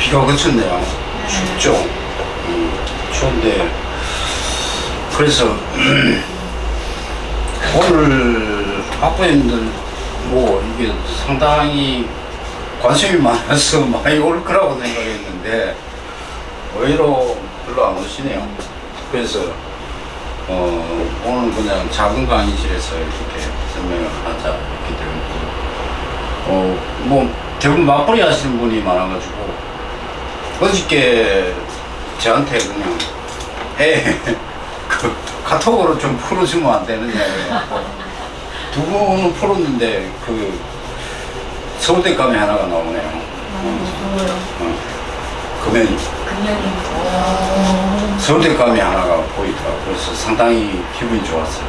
비가 그쳤네요. 춥죠. 추운데 그래서 오늘 학부모님들 뭐 이게 상당히 관심이 많아서 많이 올 거라고 생각했는데 의외로 별로 안 오시네요. 그래서 오늘 그냥 작은 강의실에서 이렇게 설명을 하자 이렇게 되고 뭐 대부분 맞벌이 하시는 분이 많아가지고 어저께 저한테 그냥 그 카톡으로 좀 풀어주면 안 되느냐 그래갖고 두 분은 풀었는데 그 서울대감이 하나가 나오네요. 금연이. 서울대감이 하나가 보이더라고요. 그래서 상당히 기분이 좋았어요.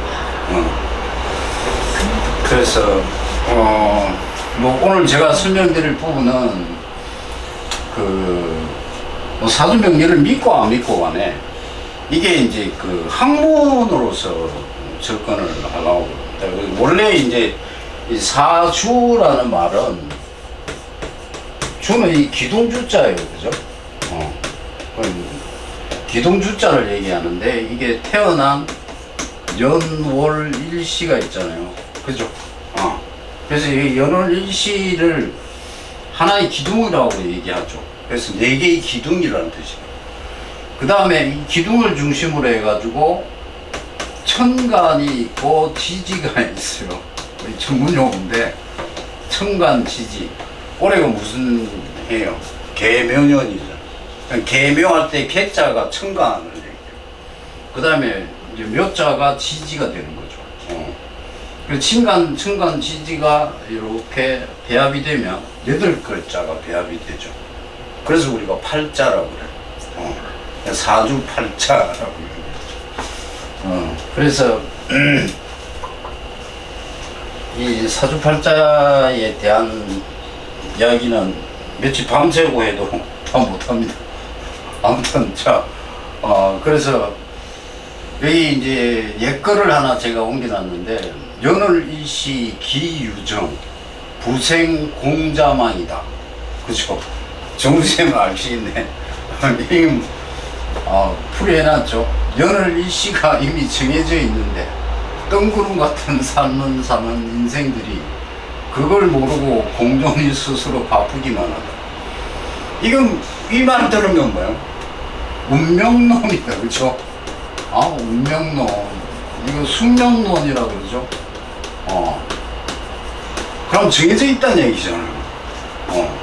그래서 뭐 오늘 제가 설명드릴 부분은 뭐 사주명리를 믿고 안 믿고 간에 이게 이제 그 학문으로서 접근을 하려고 합니다. 원래 이제 이 사주라는 말은 주는 이 기둥주자예요, 그죠? 기둥주자를 얘기하는데 이게 태어난 연월 일시가 있잖아요, 그죠? 그래서 이 연월 일시를 하나의 기둥이라고 얘기하죠. 그래서 4개의 기둥이라는 뜻이에요. 그 다음에 이 기둥을 중심으로 해가지고 천간이 있고 지지가 있어요. 전문 용어인데 천간 지지. 올해가 무슨 해요? 개묘년이죠. 개묘할 때 개자가 천간을 얘기해요. 그 다음에 이제 묘자가 지지가 되는 거죠. 그래서 천간 지지가 이렇게 배합이 되면 8글자가 배합이 되죠. 그래서 우리가 팔자라고 그래요. 사주팔자라고 얘기하죠. 그래서 이 사주팔자에 대한 이야기는 며칠 밤새고 해도 다 못합니다. 아무튼 그래서 여기 이제 옛글을 하나 제가 옮겨놨는데 연월일시 기유정 부생 공자망이다. 그죠? 정우쌤은 알시겠네. 풀이해놨죠. 연월일시가 이미 정해져 있는데 뜬구름 같은 삶은 사는 인생들이 그걸 모르고 공존이 스스로 바쁘기만 하다. 이건 이 말 들으면 뭐예요? 운명론이다, 그렇죠? 운명론. 이거 숙명론이라 그러죠. 그럼 정해져 있다는 얘기잖아요.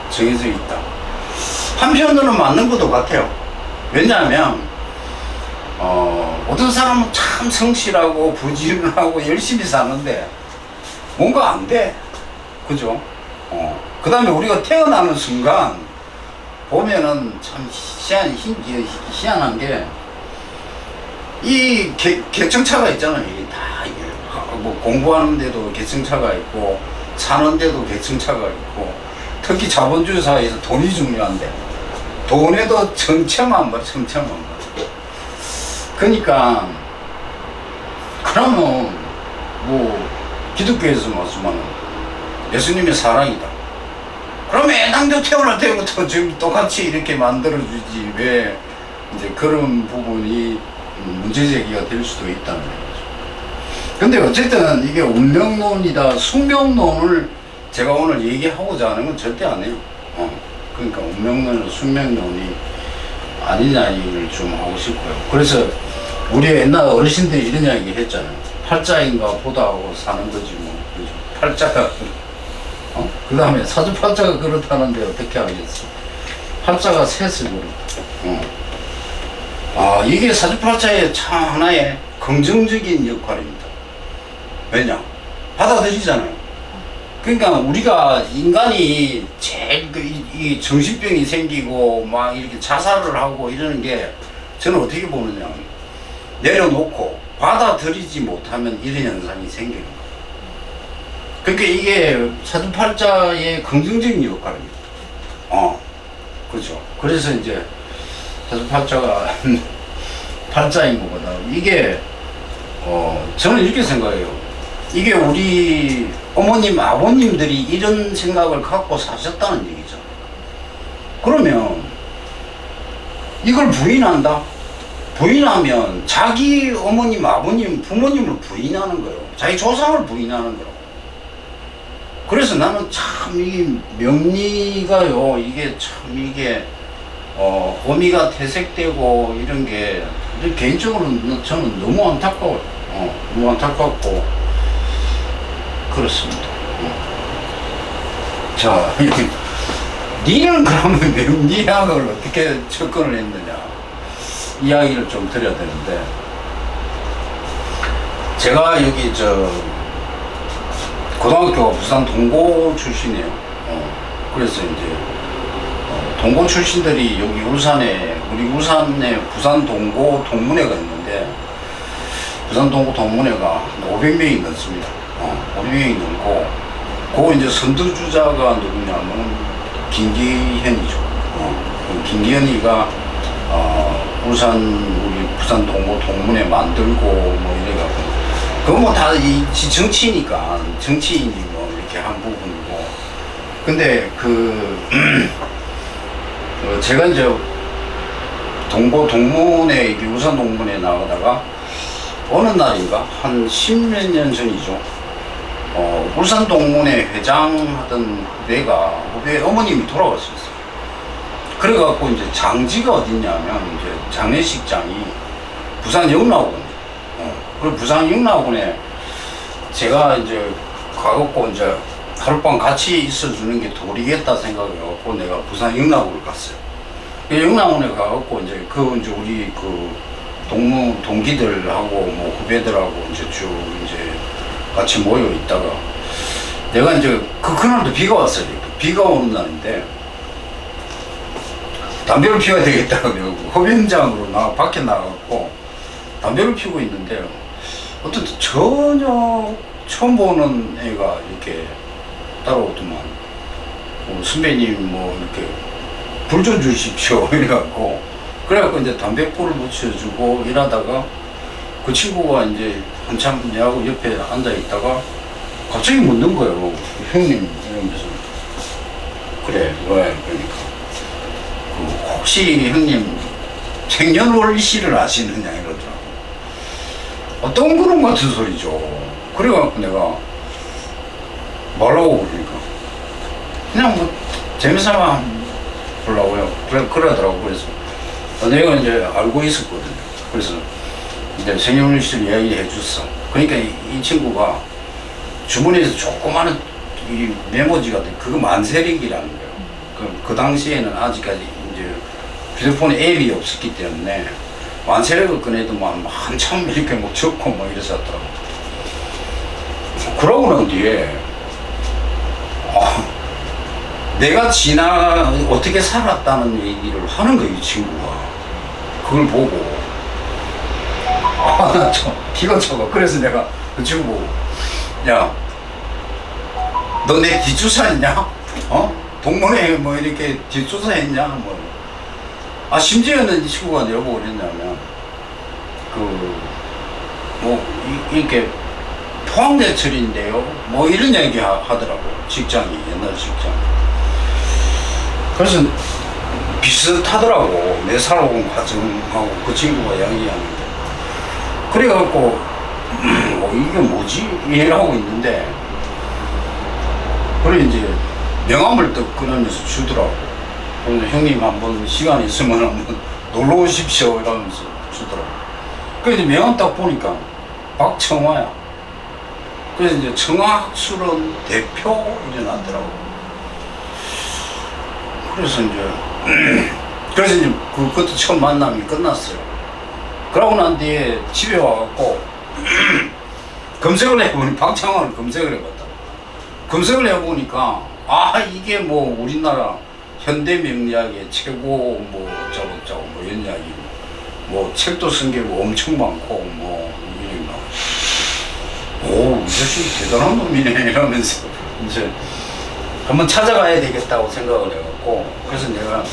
정해져 있다. 한편으로는 맞는 것도 같아요. 왜냐하면 어떤 사람은 참 성실하고 부지런하고 열심히 사는데 뭔가 안 돼. 그죠? 그 다음에 우리가 태어나는 순간 보면은 참 희한한 게 이 계층차가 있잖아요. 이게 다 이게 뭐 공부하는데도 계층차가 있고 사는데도 계층차가 있고 특히 자본주의 사회에서 돈이 중요한데 돈에도 천천만 번. 그러니까 그러면 뭐 기독교에서 말씀하는 예수님의 사랑이다. 그러면 애당초 태어날 때부터 지금 똑같이 이렇게 만들어주지 왜 이제 그런 부분이 문제제기가 될 수도 있다는 거죠. 근데 어쨌든 이게 운명론이다, 숙명론을 제가 오늘 얘기하고자 하는 건 절대 안 해요. 그러니까 운명론이나 숙명론이 아니냐 얘기를 좀 하고 싶고요. 그래서 우리 옛날 어르신들이 이런 이야기 했잖아요. 팔자인가 보다 하고 사는 거지 뭐. 그죠? 팔자가 그 다음에 사주팔자가 그렇다는데 어떻게 하겠어? 팔자가 셋을 그렇다. 이게 사주팔자의 참 하나의 긍정적인 역할입니다. 왜냐? 받아들이잖아요. 그러니까 우리가 인간이 제일 이 정신병이 생기고 막 이렇게 자살을 하고 이러는 게 저는 어떻게 보느냐. 내려놓고 받아들이지 못하면 이런 현상이 생기는 거예요. 그러니까 이게 사주팔자의 긍정적인 역할입니다. 그죠. 그래서 이제 사주팔자가 팔자인 것보다 이게 저는 이렇게 생각해요. 이게 우리 어머님 아버님들이 이런 생각을 갖고 사셨다는 얘기죠. 그러면 이걸 부인한다? 부인하면 자기 어머님, 아버님, 부모님을 부인하는 거예요. 자기 조상을 부인하는 거예요. 그래서 나는 참 이 명리가요, 이게 참 이게 어미가 퇴색되고 이런 게 개인적으로는 저는 너무 안타까워요. 너무 안타깝고 그렇습니다. 자, 니는 그러면 명리학을 어떻게 접근을 했느냐 이야기를 좀 드려야 되는데, 제가 여기 고등학교가 부산 동고 출신이에요. 그래서 이제 동고 출신들이 여기 울산에, 우리 울산에 부산 동고 동문회가 있는데, 부산 동고 동문회가 500명이 넘습니다. 500명이 넘고, 그 이제 선두주자가 누구냐면 김기현이죠. 김기현이가 우리 부산 동고 동문회 만들고 뭐 이래가지고, 그건 뭐 다 이 정치니까, 정치인이 뭐 이렇게 한 부분이고. 근데 제가 이제 동고 동문회, 울산 동문회 나가다가 어느 날인가 한 10몇 년 전이죠. 울산 동문회 회장하던 후배 어머님이 돌아가셨어요. 그래갖고 이제 장지가 어딨냐면, 이제 장례식장이 부산 영락원. 그리고 부산 영락원에 제가 이제 가갖고 이제 하룻밤 같이 있어주는 게 도리겠다 생각해갖고 내가 부산 영락원을 갔어요. 영락원에 가갖고 이제 이제 우리 동기들하고 뭐 후배들하고 이제 쭉 이제 같이 모여 있다가, 내가 이제 그날도 비가 왔어요. 비가 오는 날인데 담배를 피워야 되겠다고 흡연장으로 밖에 나가고 담배를 피우고 있는데, 어떤 전혀 처음 보는 애가 이렇게 따라오더만, 선배님 뭐 이렇게 불 좀 주십시오 이래갖고, 그래갖고 이제 담배불을 붙여주고 이러다가 그 친구가 이제 한참 내하고 옆에 앉아 있다가 갑자기 묻는 거예요. 형님 이러면서. 그래, 왜? 그러니까 혹시 형님 생년월일시를 아시느냐 이러더라고. 어떤 그런 같은 소리죠. 그래갖고 내가 뭐라고 그러니까 그냥 뭐 재미삼아 보려고요. 그러더라고. 그래서 내가 이제 알고 있었거든요. 그래서 이제 생년월일시를 이야기해 줬어. 그러니까 이 친구가 주머니에서 조그마한 이 메모지 같은 그거 만세력이라는 거예요. 그 당시에는 아직까지 이제 휴대폰에 앱이 없었기 때문에 만세력을 꺼내도만 한참 이렇게 뭐 적고 뭐 이랬었더라고. 그러고 난 뒤에 내가 어떻게 살았다는 얘기를 하는 거예요, 이 친구가. 그걸 보고 나 좀 피가 차고. 그래서 내가 그 친구 보고, 야, 너 내 뒷조사 했냐? 동문회 뭐 이렇게 뒷조사 했냐? 뭐. 심지어는 이 친구가 내려보고 그랬냐면, 이렇게 포항대철인데요? 뭐 이런 얘기 하더라고. 직장이, 옛날 직장. 그래서 비슷하더라고. 내 살아온 과정하고 그 친구가 이야기하는 게. 그래갖고, 이게 뭐지? 이러고 있는데, 그래 이제 명함을 또 끊으면서 주더라고. 그래서 형님 한번 시간 있으면 한번 놀러 오십시오 이러면서 주더라고. 그래서 이제 명함 딱 보니까 박청화야. 그래서 이제 청화학술원 대표 일어났더라고. 그래서 이제 그것도 처음 만남이 끝났어요. 그러고 난 뒤에 집에 와갖고 검색을 해보니 박청화를 검색을 해봤다. 검색을 해보니까 이게 뭐 우리나라 현대 명리학의 최고 뭐 어쩌고저쩌고 뭐 이런 이야기, 뭐 책도 쓴 게 뭐 엄청 많고 뭐 이런 이 자식 대단한 놈이네 이러면서 이제 한번 찾아가야 되겠다고 생각을 해갖고, 그래서 내가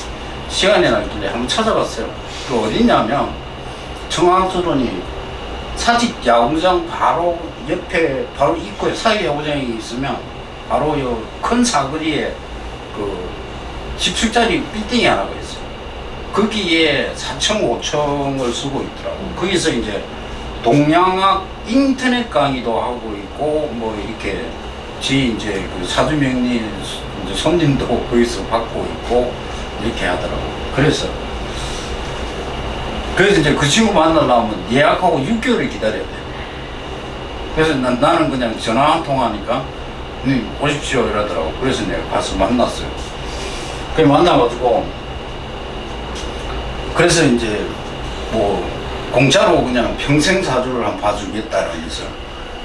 시간이 날길래 한번 찾아봤어요. 그 어디냐면 청학술원이 사직 야구장 바로 옆에 바로 입구에 사직 야구장이 있으면 바로 요 큰 사거리에 그 10층짜리 빌딩이 하나가 있어요. 거기에 4층, 5층을 쓰고 있더라고. 거기서 이제 동양학 인터넷 강의도 하고 있고, 뭐 이렇게 이제 그 사주명리 이제 손님도 거기서 받고 있고, 이렇게 하더라고. 그래서 이제 그 친구 만나려면 예약하고 6개월을 기다려야 돼. 그래서 나는 그냥 전화 한 통하니까, 오십시오 이러더라고. 그래서 내가 가서 만났어요. 그래 만나가지고, 그래서 이제 뭐 공짜로 그냥 평생 사주를 한번 봐주겠다라면서.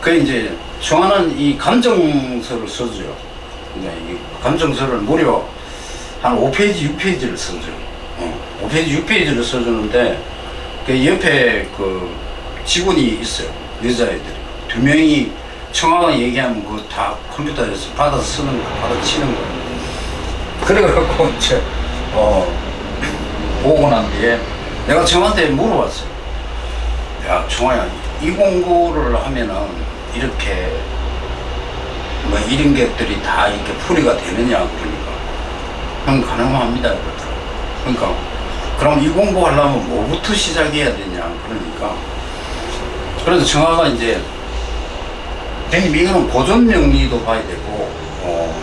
그래 이제 중화는 이 감정서를 써줘요. 그러니까 이 감정서를 무려 한 5페이지, 6페이지를 써줘요. 5페이지, 6페이지를 써주는데, 그 옆에 그 직원이 있어요. 여자애들이. 2명이 청와가 얘기하면 그거 다 컴퓨터에서 받아서 쓰는 거, 받아치는 거. 그래갖고 이제, 보고 난 뒤에 내가 청와한테 물어봤어요. 야, 청아야, 이 공부를 하면은 이렇게 뭐 이런 것들이 다 이렇게 풀이가 되느냐. 그러니까. 형, 가능합니다. 그러더라고. 그러니까, 그럼 이 공부하려면 뭐부터 시작해야 되냐. 그러니까. 그래서 청아가 이제, 형님, 이거는 고전 명리도 봐야 되고,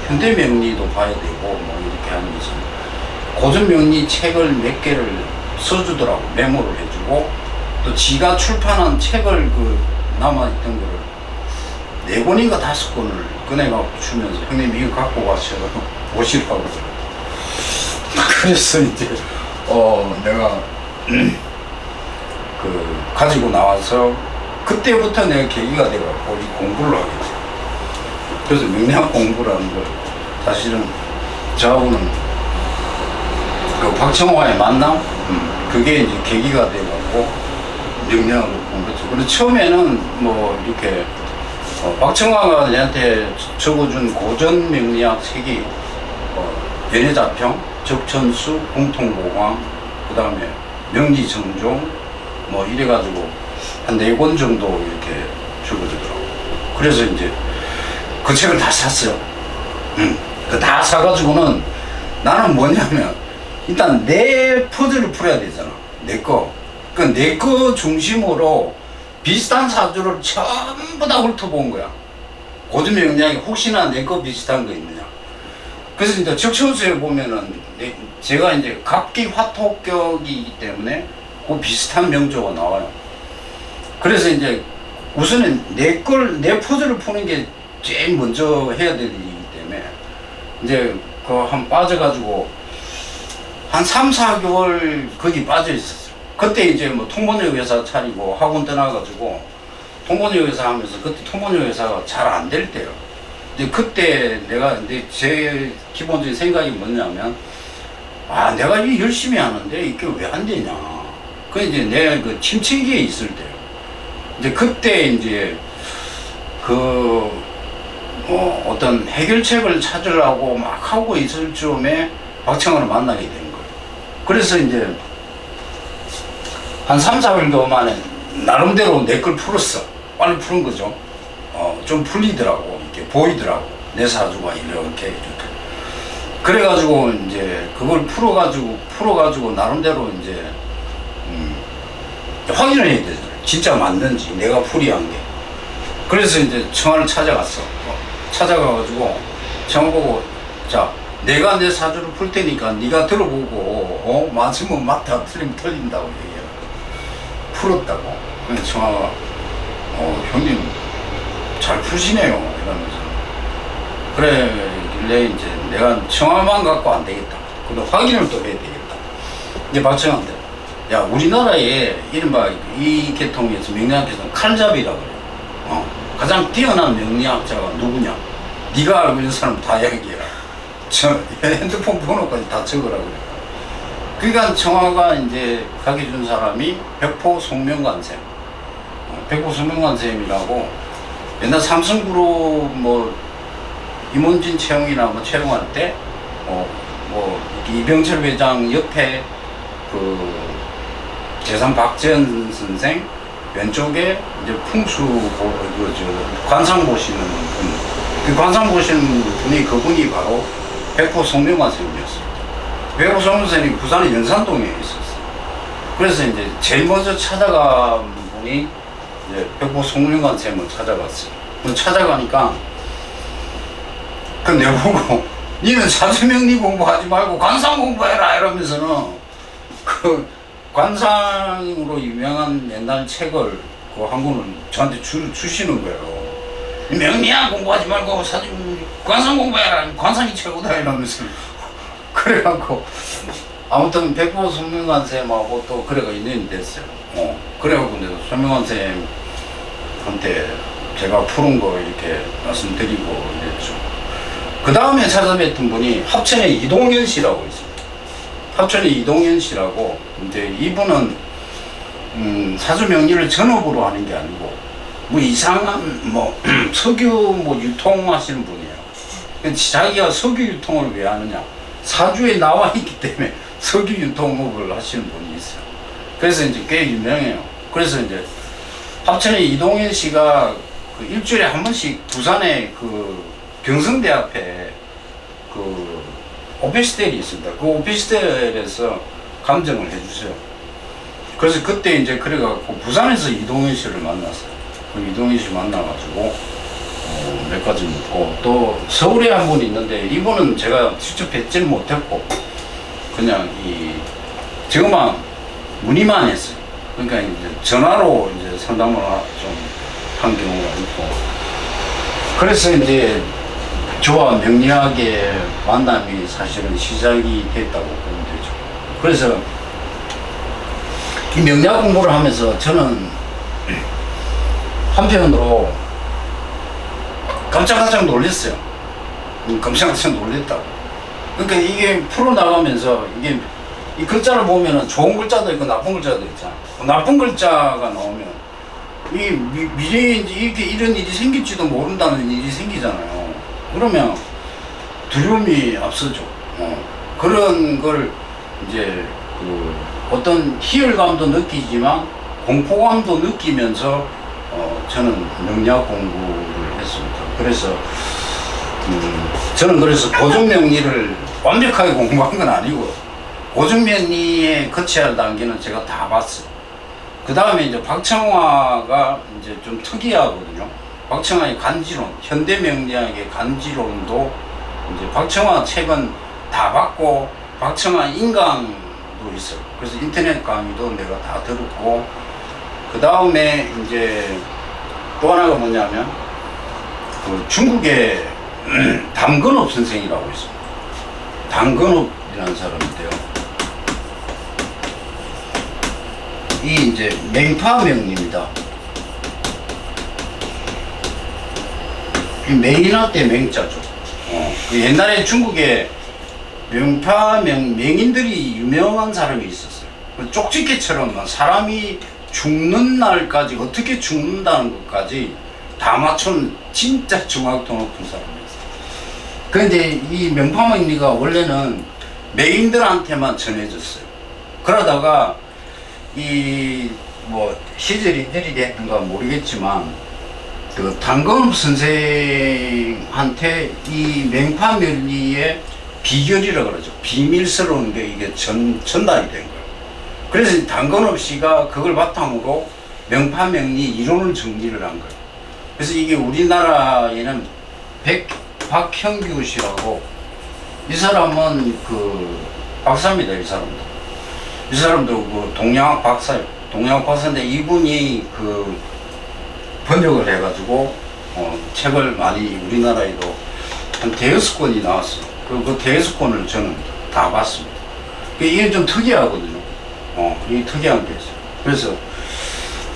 현대 명리도 봐야 되고, 뭐 이렇게 하면서 고전 명리 책을 몇 개를 써주더라고. 메모를 해주고, 또 지가 출판한 책을 그 남아있던 거를 4권인가 5권을 꺼내갖고 주면서, 형님 이거 갖고 가셔 오시라고. 그래서 이제 내가 그 가지고 나와서 그때부터 내가 계기가 돼갖고 이 공부를 하게 돼. 그래서 명리학 공부라는 걸 사실은 저하고는 그 박청화의 만남, 그게 이제 계기가 돼갖고 명리학을 공부했죠. 그래서 처음에는 뭐 이렇게 박청화가 내한테 적어준 고전 명리학 책이 연해자평, 적천수, 공통보강, 그 다음에 명리정종, 뭐 이래가지고 한 4권 정도 이렇게 적어주더라고. 그래서 이제 그 책을 다 샀어요. 그 다 사가지고는 나는 뭐냐면 일단 내 퍼즐을 풀어야 되잖아. 내 거. 그 내 거 중심으로 비슷한 사주를 전부 다 훑어본 거야. 고전 명리학에 혹시나 내 거 비슷한 거 있느냐. 그래서 이제 적천수에 보면은 제가 이제 갑기 화토격이기 때문에 그 비슷한 명조가 나와요. 그래서 이제 우선은 내 퍼즐을 푸는 게 제일 먼저 해야 될 일이기 때문에 이제 그 한 빠져가지고 한 3, 4개월 거기 빠져 있었어요. 그때 이제 뭐 통번역 회사 차리고 학원 떠나가지고 통번역 회사 하면서 그때 통번역 회사가 잘 안 될 때요. 이제 그때 내가 이제 제 기본적인 생각이 뭐냐면, 내가 이 열심히 하는데 이게 왜 안 되냐. 그 이제 내 그 침체기에 있을 때요. 이제 그때 이제 어떤 해결책을 찾으려고 막 하고 있을 즈음에 박청원을 만나게 된 거예요. 그래서 이제 한 3, 4일도 만에 나름대로 내 걸 풀었어. 빨리 푸는 거죠. 좀 풀리더라고. 이렇게 보이더라고. 내 사주가 이렇게. 그래가지고 이제 그걸 풀어가지고 나름대로 이제, 확인을 해야 되잖아요. 진짜 맞는지, 내가 풀이한 게. 그래서 이제 청아를 찾아갔어. 찾아가가지고 청아 보고, 자, 내가 내 사주를 풀 테니까 네가 들어보고, 맞으면 맞다, 틀리면 틀린다고 얘기해요. 풀었다고. 그래서 청아가, 형님 잘 푸시네요. 이러면서. 그래, 이제 내가 청아만 갖고 안 되겠다. 근데 확인을 또 해야 되겠다. 이제 박청아한테, 야, 우리나라에 이른바 이 계통에서 명리학에서 칼잡이라고 그래요. 가장 뛰어난 명리학자가 누구냐? 네가 알고 있는 사람 다 얘기해라. 저 핸드폰 번호까지 다 적으라 그래요. 그러니까 청아가 이제 가르쳐 준 사람이 백포 송명관 쌤. 백포 송명관 쌤이라고 옛날 삼성그룹 뭐 임원진 채용이나 뭐 채용할 때 이병철 회장 옆에 그 재산 박재현 선생 왼쪽에 이제 관상 보시는 분, 그 관상 보시는 분이 그분이 바로 백포 송명관 선생님이었습니다. 백오성 선생님이 부산의 연산동에 있었어요. 그래서 이제 제일 먼저 찾아간 분이 이제 백보 송윤관 쌤을 찾아갔어요. 찾아가니까 그 내보고 니는 사주명리 공부하지 말고 관상 공부해라 이러면서는 그 관상으로 유명한 옛날 책을 그 한 권을 저한테 주시는 거예요. 명리학 공부하지 말고 관상 공부해라. 관상이 최고다 이러면서 그래갖고 아무튼 백보 송명관 쌤하고 또 그래가 인연이 됐어요. 그래갖고 내가 송명관 쌤한테 제가 푸른 거 이렇게 말씀드리고 이랬죠. 그 다음에 찾아뵀던 분이 합천의 이동현 씨라고 있습니다. 합천의 이동현 씨라고, 이제 이분은 사주 명리를 전업으로 하는 게 아니고 뭐 이상한 뭐 석유 뭐 유통하시는 분이에요. 자기가 석유 유통을 왜 하느냐? 사주에 나와 있기 때문에 석유 유통업을 하시는 분이 있어요. 그래서 이제 꽤 유명해요. 그래서 이제 합천의 이동현 씨가 그 일주일에 한 번씩 부산에 그 경성대 앞에 그 오피스텔이 있습니다. 그 오피스텔에서 감정을 해주세요. 그래서 그때 이제 그래갖고 부산에서 이동현 씨를 만났어요. 그 이동현 씨 만나가지고 몇 가지 묻고, 또 서울에 한 분 있는데 이분은 제가 직접 뵙지는 못했고 그냥 지금만 문의만 했어요. 그러니까 이제 전화로 이제 상담을 좀 한 경우가 있고, 그래서 이제 저와 명리학의 만남이 사실은 시작이 됐다고 보면 되죠. 그래서 이 명리학 공부를 하면서 저는 한편으로 깜짝깜짝 놀랐어요. 깜짝깜짝 놀랬다고. 그러니까 이게 풀어나가면서 이게 이 글자를 보면은 좋은 글자도 있고 나쁜 글자도 있잖아. 나쁜 글자가 나오면 이 미래에 이제 이렇게 이런 일이 생길지도 모른다는 일이 생기잖아요. 그러면 두려움이 앞서죠. 그런 걸 이제 그 어떤 희열감도 느끼지만 공포감도 느끼면서 저는 명리학 공부를 했습니다. 그래서 저는 그래서 고전명리를 완벽하게 공부한 건 아니고 고전명리에 거쳐야 할 단계는 제가 다 봤어요. 그 다음에 이제 박청화가 이제 좀 특이하거든요. 박청화의 간지론, 현대명리학의 간지론도 이제 박청화 책은 다 봤고, 박청화 인강도 있어요. 그래서 인터넷 강의도 내가 다 들었고, 그 다음에 이제 또 하나가 뭐냐면 그 중국의 담건업 선생이라고 있습니다. 담건업이라는 사람인데요. 이 이제 맹파명리입니다. 맹인화 때 맹자죠. 그 옛날에 중국에 맹인들이 유명한 사람이 있었어요. 쪽집게처럼 사람이 죽는 날까지 어떻게 죽는다는 것까지 다 맞춘 진짜 정확도 높은 사람이었어요. 그런데 이 명파명리가 원래는 맹인들한테만 전해졌어요. 그러다가 이 뭐 시절이 들이댔는가 모르겠지만 그 담건업 선생한테 이 맹파명리의 비결이라 그러죠. 비밀스러운 게 이게 전달이 된 거예요. 그래서 담건업 씨가 그걸 바탕으로 명파명리 이론을 정리를 한 거예요. 그래서 이게 우리나라에는 박형규 씨라고, 이 사람은 그 박사입니다. 이 사람도 그 동양학 박사예요. 동양학 박사인데 이분이 그 번역을 해가지고 책을 많이 우리나라에도 한 대여섯 권이 나왔어요. 그 대여섯 권을 저는 다 봤습니다. 이게 좀 특이하거든요. 이게 특이한 게 있어요. 그래서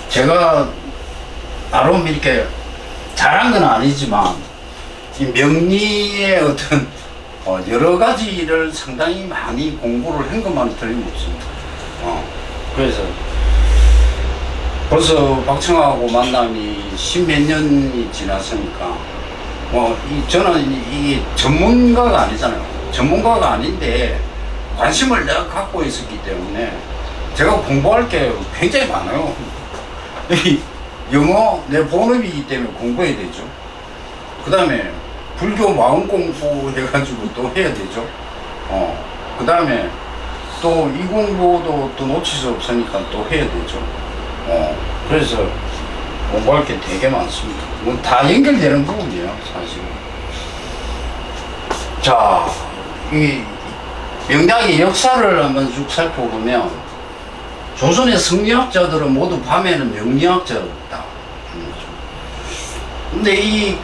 제가 나름 이렇게 잘한 건 아니지만 이 명리의 어떤 여러 가지를 상당히 많이 공부를 한 것만 틀림없습니다. 그래서 벌써 박청하고 만남이 십몇 년이 지났으니까 저는 이게 전문가가 아니잖아요. 전문가가 아닌데 관심을 내가 갖고 있었기 때문에 제가 공부할 게 굉장히 많아요. 영어 내 본업이기 때문에 공부해야 되죠. 그 다음에 불교 마음 공부 해가지고 또 해야 되죠. 그 다음에 또 이 공부도 또 놓칠 수 없으니까 또 해야 되죠. 그래서 공부할 게 되게 많습니다. 뭐 다 연결되는 부분이에요, 사실은. 자, 이 명리학의 역사를 한번 쭉 살펴보면 조선의 성리학자들은 모두 밤에는 명리학자였다. 근데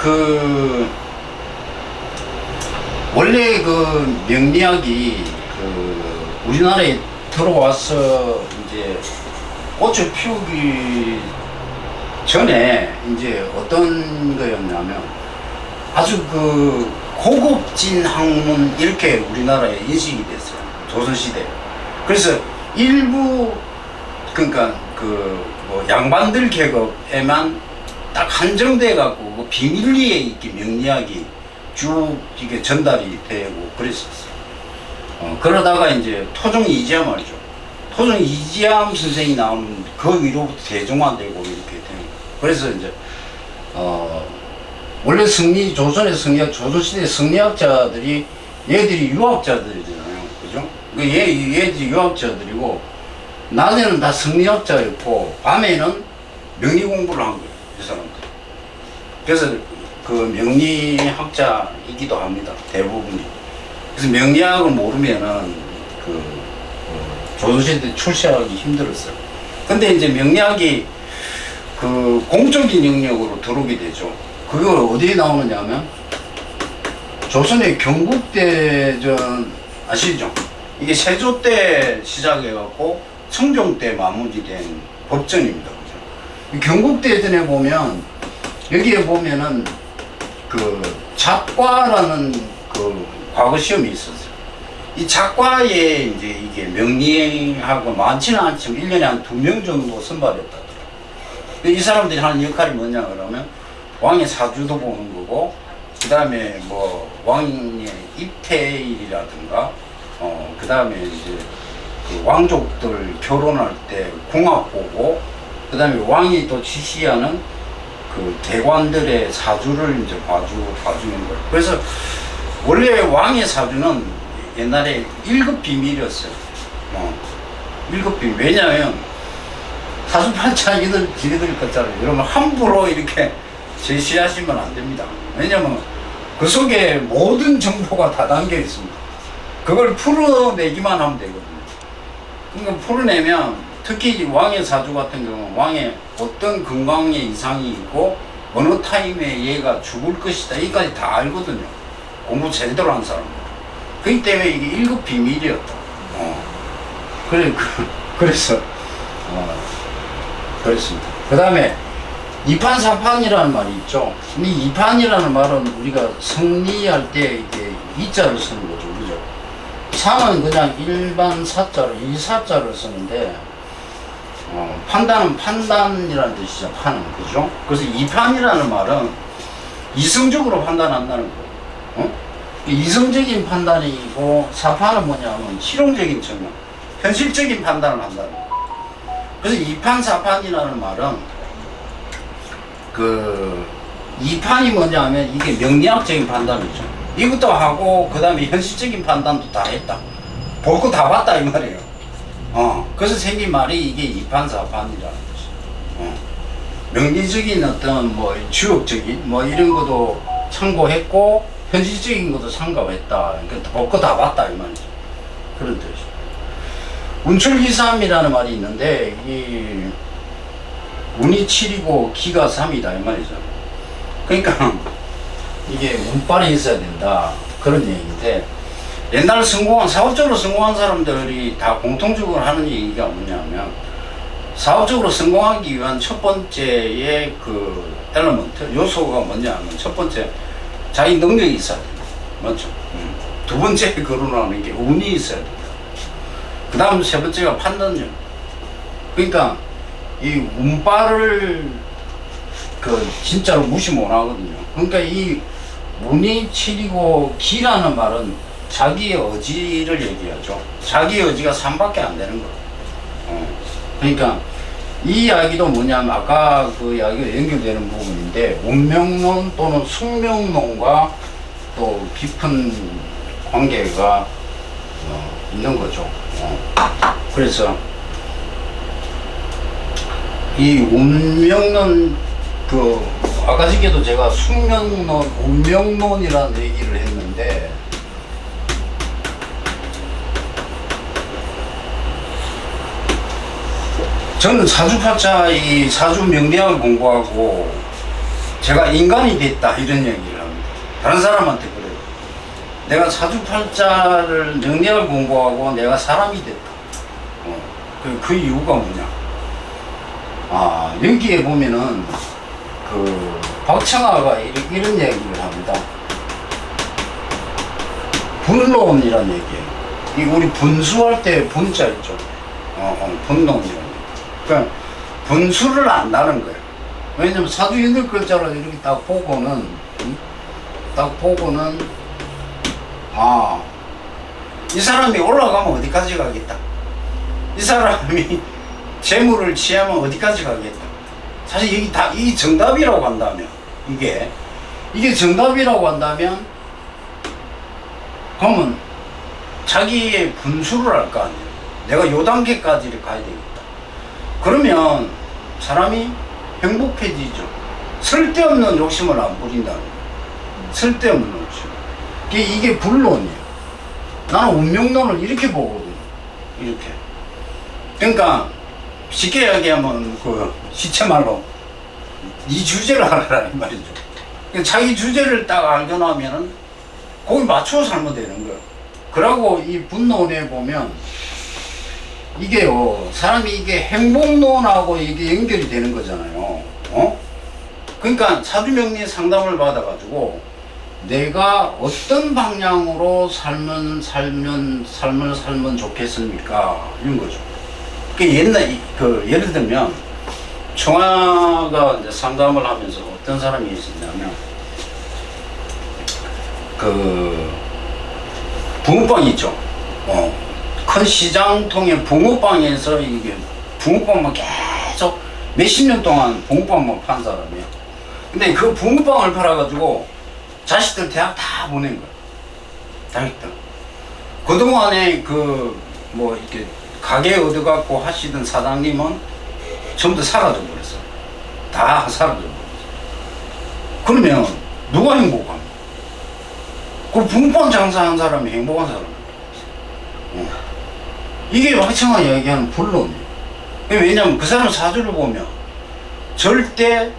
원래 그 명리학이 우리나라에 들어와서 이제 꽃을 피우기 전에 이제 어떤 거였냐면 아주 고급진 학문 이렇게 우리나라에 인식이 됐어요. 조선시대에. 그래서 일부 그러니까 뭐 양반들 계급에만 딱 한정돼 갖고 비밀리에 이렇게 명리학이 쭉 이게 전달이 되고 그랬었어요. 그러다가 이제 토종 이지암 알죠? 토종 이지암 선생이 나오면 그 위로부터 대중화되고 이렇게 되는 거예요. 그래서 이제 원래 조선의 조선시대 성리학자들이 얘들이 유학자들이잖아요. 그죠? 얘들이 유학자들이고 낮에는 다 성리학자였고 밤에는 명리 공부를 한 거예요. 이 사람들. 그래서 그 명리학자이기도 합니다. 대부분이. 그래서 명리학을 모르면은 조선시대 출세하기 힘들었어요. 근데 이제 명리학이 공적인 영역으로 들어오게 되죠. 그걸 어디에 나오느냐면 조선의 경국대전 아시죠? 이게 세조 때 시작해갖고 성종 때 마무리된 법전입니다. 그죠? 경국대전에 보면 여기에 보면은 작과라는 과거 시험이 있었어요. 이 작과에 이제 이게 명리하고 많지는 않지만 1년에 한 2명 정도 선발했다더라고요. 이 사람들이 하는 역할이 뭐냐 그러면 왕의 사주도 보는 거고, 그 다음에 뭐 왕의 입퇴일이라든가, 그 다음에 이제 왕족들 결혼할 때 궁합 보고, 그 다음에 왕이 또 지시하는 대관들의 사주를 이제 봐주는 거예요. 그래서 원래 왕의 사주는 옛날에 1급 비밀이었어요. 1급 비밀. 왜냐하면 사주팔자 지리들 것처럼 여러분 함부로 이렇게 제시하시면 안 됩니다. 왜냐하면 그 속에 모든 정보가 다 담겨 있습니다. 그걸 풀어내기만 하면 되거든요. 그러니까 풀어내면 특히 왕의 사주 같은 경우는 왕의 어떤 건강에 이상이 있고 어느 타임에 얘가 죽을 것이다. 여기까지 다 알거든요. 공부 제대로 한 사람은. 그렇기 때문에 이게 1급 비밀이었다. 그래서 그렇습니다. 그 다음에 이판사판이라는 말이 있죠. 이 이판이라는 말은 우리가 성리할 때 이게 이자를 쓰는 거죠. 그죠? 사는 그냥 일반 사자를, 이사자를 쓰는데, 판단은 판단이라는 뜻이죠. 판은. 그죠? 그래서 이판이라는 말은 이성적으로 판단한다는 거예요. 이성적인 판단이고, 사판은 뭐냐면 실용적인 측면, 현실적인 판단을 한다는 거예요. 그래서 이판사판이라는 말은 이판이 뭐냐면 이게 명리학적인 판단이죠. 이것도 하고 그 다음에 현실적인 판단도 다 했다. 볼 거 다 봤다 이 말이에요. 그래서 생긴 말이 이게 이판사판이라는 거죠. 명리적인 어떤 뭐 주역적인 뭐 이런 것도 참고했고 현실적인 것도 참고했다. 그러니까 볼 거 다 봤다 이 말이죠. 그런 뜻이죠. 운출기삼이라는 말이 있는데 이 운이 7이고 기가 3이다 이 말이죠. 그러니까 이게 운빨이 있어야 된다 그런 얘기인데, 옛날 사업적으로 성공한 사람들이 다 공통적으로 하는 얘기가 뭐냐면, 사업적으로 성공하기 위한 첫 번째의 엘리먼트 요소가 뭐냐면, 첫 번째 자기 능력이 있어야 된다. 맞죠? 두 번째 거론하는 게 운이 있어야 된다. 그 다음 세 번째가 판단력. 그러니까 이 운빨을 진짜로 무시 못 하거든요. 그러니까 이 운이 7이고 기라는 말은 자기의 의지를 얘기하죠. 자기의 의지가 3밖에 안 되는 거예요. 그러니까 이 이야기도 뭐냐면 아까 그 이야기가 연결되는 부분인데, 운명론 또는 숙명론과 또 깊은 관계가 있는 거죠. 그래서 이 운명론 아까 전에도 제가 숙명론, 운명론이라는 얘기를 했는데 저는 사주팔자 이 사주명리학을 공부하고 제가 인간이 됐다 이런 얘기를 합니다. 다른 사람한테 그래요. 내가 사주팔자를 명리학을 공부하고 내가 사람이 됐다. 그 이유가 뭐냐? 여기에 보면은 박청아가 이런 얘기를 합니다. 분론이라는 얘기예요. 이 우리 분수할 때 분자 있죠. 분론이라는 얘기. 그러니까 분수를 안다는 거예요. 왜냐면 사주 8글자로 이렇게 딱 보고는 이 사람이 올라가면 어디까지 가겠다. 이 사람이 재물을 취하면 어디까지 가겠다. 사실 이게 다 이 정답이라고 한다면 이게 정답이라고 한다면 그러면 자기의 분수를 알 거 아니에요. 내가 요 단계까지 가야 되겠다. 그러면 사람이 행복해지죠. 쓸데없는 욕심을 안 부린다는 거예요. 쓸데없는 욕심. 이게 불론이에요. 나는 운명론을 이렇게 보거든요. 이렇게. 그러니까 쉽게 이야기하면 시체말로 이 주제를 알아라 이 말이죠. 그러니까 자기 주제를 딱 알고 나면은 거기 맞춰 살면 되는 거예요. 그러고 이 분론에 보면 이게요, 사람이 이게 행복론하고 이게 연결이 되는 거잖아요. 그러니까 사주명리 상담을 받아가지고 내가 어떤 방향으로 삶을 살면 좋겠습니까? 이런 거죠. 예를 들면 청아가 이제 상담을 하면서 어떤 사람이 있었냐면 붕어빵 있죠. 큰 시장통에 붕어빵에서 이게 붕어빵만 계속 몇십 년 동안 붕어빵만 판 사람이에요. 근데 그 붕어빵을 팔아가지고 자식들 대학 다 보낸 거예요. 자식들. 그동안에 이렇게 가게 얻어갖고 하시던 사장님은 전부 다 사라져 버렸어요. 다 사라져 버렸어요. 그러면 누가 행복합니까? 그 붕어빵 장사한 사람이 행복한 사람이에요. 이게 박청아 이야기하는 불론이에요. 왜냐면 그 사람 사주를 보면 절대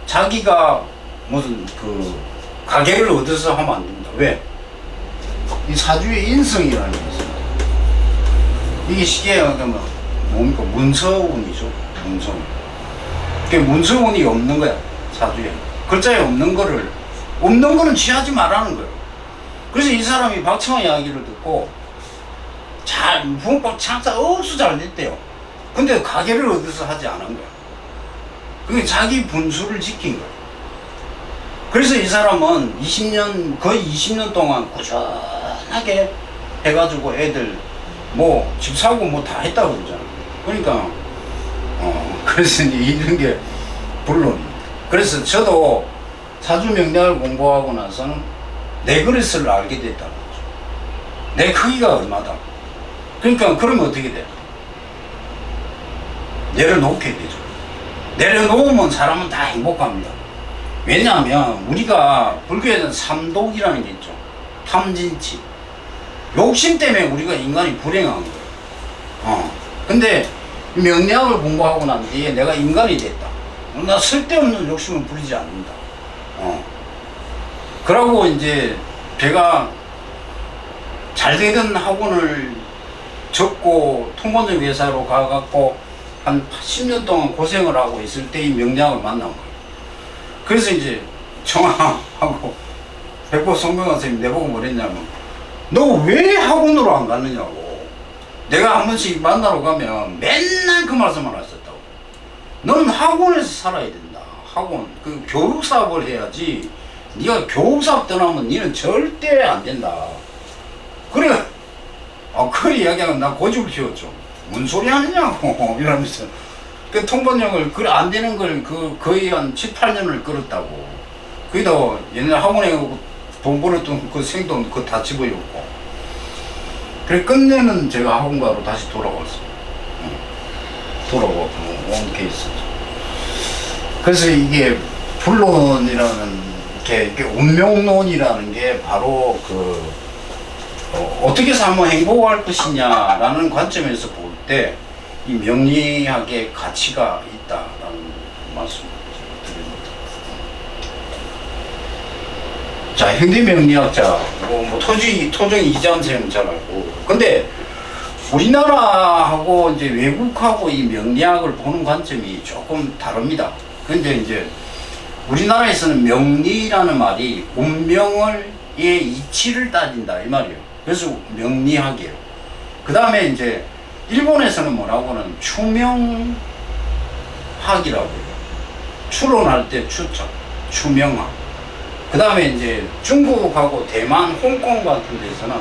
자기가 무슨 가게를 얻어서 하면 안 됩니다. 왜? 이 사주의 인성이라는 게 있어요. 이게 쉽게 얘기하면 뭡니까? 문서운이죠. 문서운. 문서운이 없는 거야. 사주에. 글자에 없는 거는 취하지 말라는 거예요. 그래서 이 사람이 박청아 이야기를 듣고 붕어빵 장사 억수 잘 됐대요. 근데 가게를 얻어서 하지 않은 거야. 그게 자기 분수를 지킨 거야. 그래서 이 사람은 거의 20년 동안 꾸준하게 해가지고 애들 집 사고 다 했다고 그러잖아. 그러니까, 그래서 이런 게 불론입니다. 그래서 저도 사주명리학을 공부하고 나서는 내 그릇을 알게 됐다는 거죠. 내 크기가 얼마다. 그러니까 그러면 어떻게 돼? 내려놓게 되죠. 내려놓으면 사람은 다 행복합니다. 왜냐하면 우리가 불교에는 삼독이라는 게 있죠. 탐진치. 욕심 때문에 우리가 인간이 불행한 거예요. 근데 명리학을 공부하고 난 뒤에 내가 인간이 됐다. 나 쓸데없는 욕심을 부리지 않는다. 그러고 이제 제가 잘 되던 학원을 접고 통번점 회사로 가갖고 한 10년 동안 고생을 하고 있을 때 이 명리학을 만난 거예요. 그래서 이제 청아하고 백보 성명환 선생님 내보고 뭐랬냐면 너 왜 학원으로 안 갔느냐고. 내가 한 번씩 만나러 가면 맨날 그 말씀을 하셨다고. 너는 학원에서 살아야 된다. 학원. 교육사업을 해야지. 네가 교육사업 떠나면 니는 절대 안 된다. 그래. 그 이야기하면 나 고집을 피웠죠. 뭔 소리 하느냐고. 이러면서. 통번역을, 안 되는 걸 거의 한 7, 8년을 끌었다고. 거기다 옛날 학원에 돈 벌었던 그 생돈 그거 다 집어였고. 그래 끝내는 제가 학원가로 다시 돌아왔어요. 돌아온 케이스죠. 그래서 이게 불론이라는 이렇게 운명론이라는 게 바로 어떻게 살면 행복할 것이냐라는 관점에서 볼 때 이 명리학의 가치가 있다라는 말씀을 드립니다. 자, 현대명리학자, 토종 이재환 선생님 잘 알고. 근데 우리나라하고 이제 외국하고 이 명리학을 보는 관점이 조금 다릅니다. 근데 이제 우리나라에서는 명리라는 말이 운명의 이치를 따진다 이 말이에요. 그래서 명리학이에요. 그 다음에 이제 일본에서는 뭐라고는 추명학이라고 해요. 추론할 때 추죠. 추명학. 그 다음에 이제 중국하고 대만, 홍콩 같은 데서는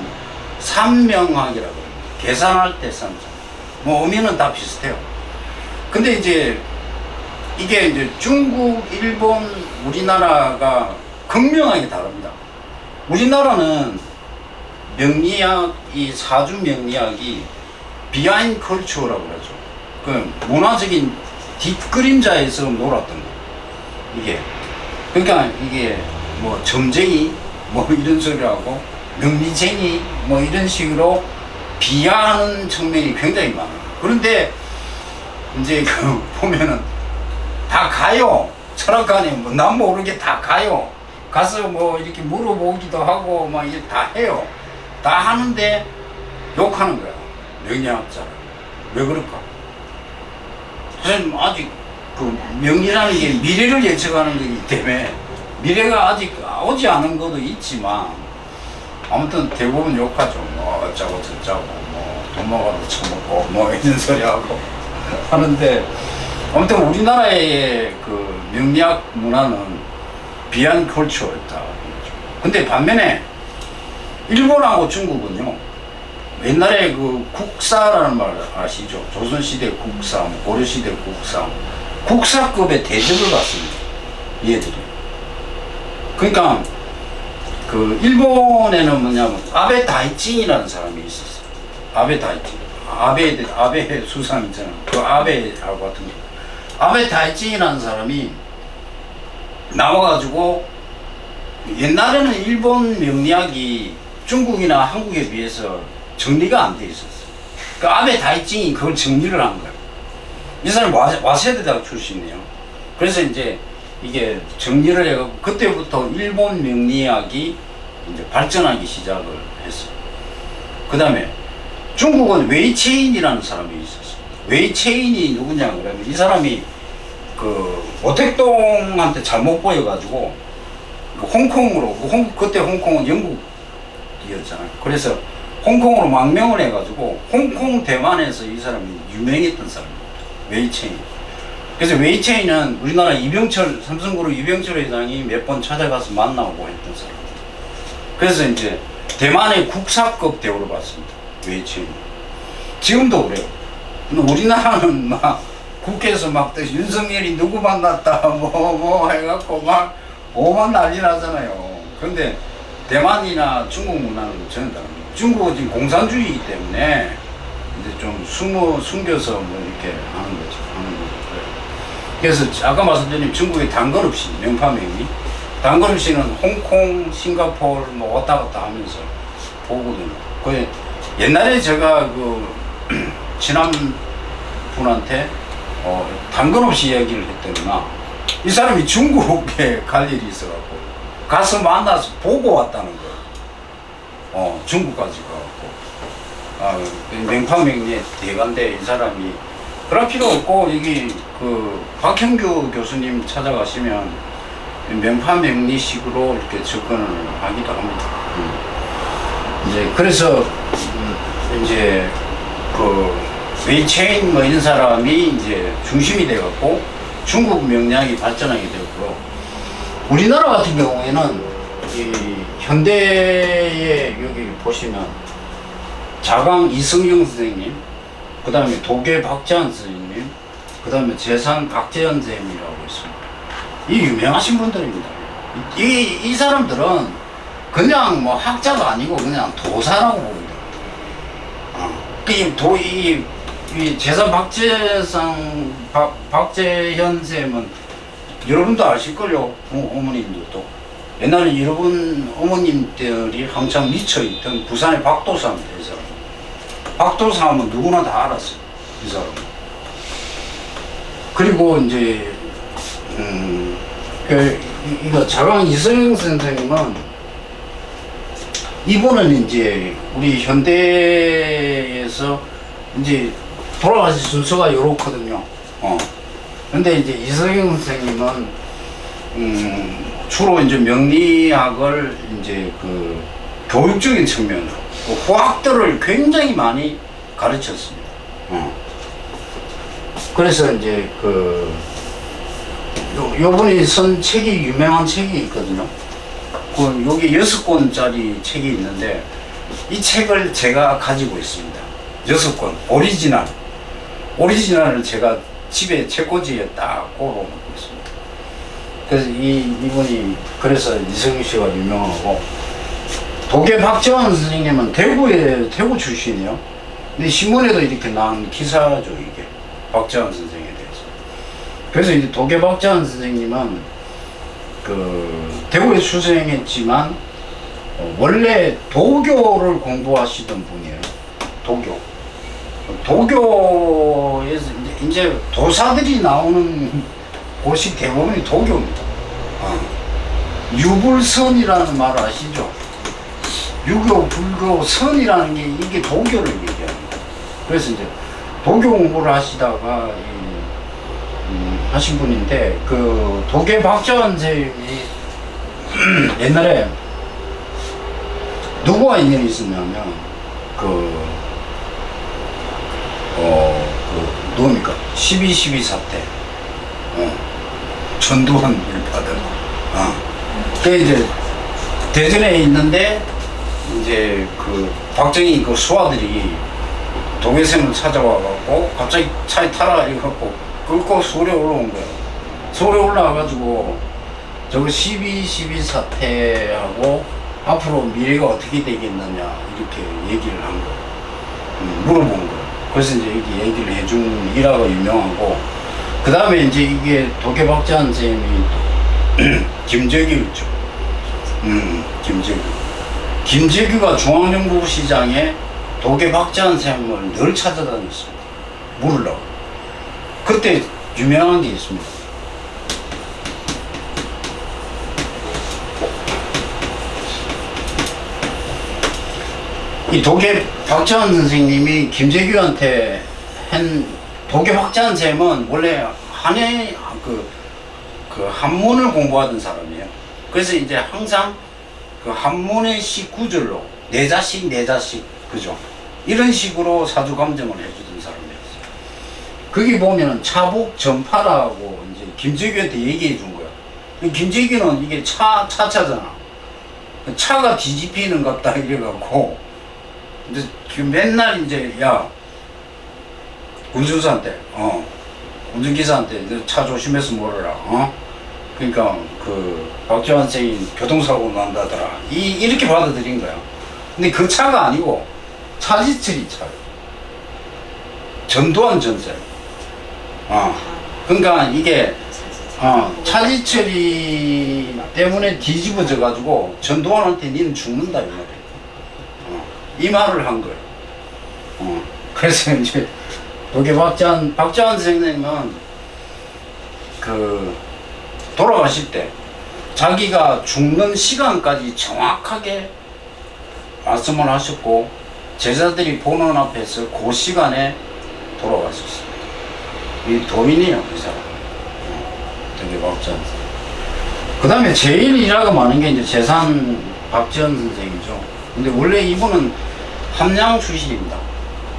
산명학이라고 해요. 계산할 때 산자. 뭐 의미는 다 비슷해요. 근데 이제 이게 이제 중국, 일본, 우리나라가 극명하게 다릅니다. 우리나라는 명리학, 이 사주 명리학이 비하인드 컬처라고 그러죠. 그 문화적인 뒷그림자에서 놀았던 거. 이게. 그러니까 이게 뭐 점쟁이, 뭐 이런 소리하고 명리쟁이, 뭐 이런 식으로 비하하는 측면이 굉장히 많아요. 그런데 이제 보면은 다 가요. 철학관에 뭐 남 모르게 다 가요. 가서 뭐 이렇게 물어보기도 하고 막 이제 다 해요. 다 하는데 욕하는 거야. 명리학자. 왜 그럴까? 사실 아직 명리라는 게 미래를 예측하는 거기 때문에 미래가 아직 오지 않은 것도 있지만 아무튼 대부분 욕하죠. 뭐 어쩌고 저쩌고 뭐 돈 먹어도 처먹고 뭐 이런 소리 하고 하는데 아무튼 우리나라의 명리학 문화는 비한 컬처였다. 근데 반면에 일본하고 중국은요, 옛날에 국사라는 말 아시죠? 조선시대 국사, 고려시대 국사, 국사급의 대접을 받습니다. 얘들이. 그러니까 일본에는 뭐냐면 아베 다이칭이라는 사람이 있었어요. 아베 다이칭. 아베 수상 있잖아요. 아베하고 같은 거. 아베 다이칭이라는 사람이 나와가지고 옛날에는 일본 명리학이 중국이나 한국에 비해서 정리가 안 돼 있었어요. 아베 다이칭이 그걸 정리를 한 거예요. 이 사람이 와세대 대학 출신이에요. 그래서 이제 이게 정리를 해갖고 그때부터 일본 명리학이 이제 발전하기 시작을 했어요. 그 다음에 중국은 웨이체인이라는 사람이 있었어요. 웨이체인이 누구냐 그러면 이 사람이 모택동한테 잘못 보여가지고 홍콩으로 그때 홍콩은 영국이었잖아요. 그래서 홍콩으로 망명을 해가지고 홍콩 대만에서 이 사람이 유명했던 사람입니다. 웨이체인. 그래서 웨이체인은 우리나라 삼성그룹 이병철 회장이 몇 번 찾아가서 만나고 했던 사람. 그래서 이제 대만의 국사급 대우를 받습니다. 웨이체인. 지금도 그래요. 우리나라는 막 국회에서 막 윤석열이 누구 만났다 뭐 해갖고 막 오만 난리 나잖아요. 그런데 대만이나 중국 문화는 전혀 다릅니다. 중국은 지금 공산주의이기 때문에 이제 좀 숨겨서 뭐 이렇게 하는 거죠. 그래서 아까 말씀드린 중국의 단건 없이 명파명리, 단건 없이는 홍콩, 싱가포르 뭐 왔다 갔다 하면서 보거든요. 옛날에 제가 지난 분한테 단건 없이 이야기를 했더니만 이 사람이 중국에 갈 일이 있어갖고 가서 만나서 보고 왔다는 거예요. 중국까지 가갖고 명파명리의 대가인데 이 사람이 그럴 필요 없고 여기 박형규 교수님 찾아가시면 명파명리식으로 이렇게 접근을 하기도 합니다. 이제 그래서 이제 웨이체인 뭐 이런 사람이 이제 중심이 돼갖고 중국 명리학이 발전하게 되었고요. 우리나라 같은 경우에는 이 현대에 여기 보시면 자강 이승용 선생님, 그 다음에 도계 박재환 선생님, 그 다음에 재산 박재현 선생님이라고 있습니다. 이 유명하신 분들입니다. 이 사람들은 그냥 뭐 학자가 아니고 그냥 도사라고 봅니다. 이 재산 박재현 쌤은 여러분도 아실걸요. 어머님들도. 옛날에 여러분 어머님들이 한참 미쳐있던 부산의 박도사입니다. 이 사람. 박도사 하면 누구나 다 알았어요. 이 사람. 그리고 이제, 이거 자강 이성영 선생님은 이분은 이제 우리 현대에서 이제 돌아가신 순서가 요렇거든요. 근데 이제 이성영 선생님은 주로 이제 명리학을 이제 그 교육적인 측면으로 그 후학들을 굉장히 많이 가르쳤습니다. 그래서 이제 그 요분이 쓴 책이 유명한 책이 있거든요. 그 여기 6권짜리 책이 있는데 이 책을 제가 가지고 있습니다. 6권 오리지널을 제가 집에 책꽂이에 딱 꽂아놓고 있습니다. 그래서 이분이 그래서 이성윤 씨가 유명하고, 도계 박재환 선생님은 대구 출신이에요. 근데 신문에도 이렇게 나온 기사죠, 이게 박재환 선생에 대해서. 그래서 이제 도계 박재환 선생님은 그 대구에 출생했지만 원래 도교를 공부하시던 분이에요. 도교에서 이제 도사들이 나오는 곳이 대부분이 도교입니다. 유불선이라는 말 아시죠? 유교, 불교, 선이라는 게 이게 도교를 얘기하는 거예요. 그래서 이제 도교 공부를 하시다가 하신 분인데, 그 도계 박재환 선생님이 옛날에 누구와 인연이 있었냐면 누굽니까? 12.12 사태. 전두환 일파들. 그 이제 대전에 있는데 이제 그 박정희 그 수하들이 도계쌤을 찾아와갖고 갑자기 차에 타라 이래갖고 끌고 서울에 올라온 거예요. 서울에 올라와가지고 저거 12.12 사태하고 앞으로 미래가 어떻게 되겠느냐 이렇게 얘기를 한 거예요. 물어본 거예요. 그래서 이제 이렇게 얘기를 해준 일화가 유명하고, 그 다음에 이제 이게 도계 박재환 선생님이 김재규였죠. 김재규가 중앙정보시장에 도계 박재환 선생님을 늘 찾아다녔습니다. 물으려고. 그때 유명한 게 있습니다. 이 도계 박재환 선생님이 김재규한테 한, 도계 박재환 쌤은 원래 그 한문을 공부하던 사람이에요. 그래서 이제 항상 그 한문의 시 구절로 내 자식, 그죠? 이런 식으로 사주 감정을 해주던 사람이었어요. 거기 보면은 차복 전파라고 이제 김재규한테 얘기해 준 거야. 김재규는 이게 차잖아. 차가 뒤집히는 것 같다 이래갖고, 이제 맨날 이제 운전사한테, 운전기사한테 차 조심해서 몰아라, 그러니까 그 박재환 선생님 교통사고 난다더라. 이렇게 받아들인 거야. 근데 그 차가 아니고 차지철이 차예요. 전두환 전세. 그러니까 이게 차지철이 때문에 뒤집어져 가지고 전두환한테 니는 죽는다 이 말이에요. 이 말을 한 거예요. 그래서 이제 도계 박재환 선생님은 그 돌아가실 때 자기가 죽는 시간까지 정확하게 말씀을 하셨고, 제자들이 보는 앞에서 그 시간에 돌아가셨습니다. 이 도인이에요, 이 사람. 도계 박재환 선생님. 그 다음에 제일 일화가 많은 게 이제 재산 박재현 선생이죠. 근데 원래 이분은 함양 출신입니다.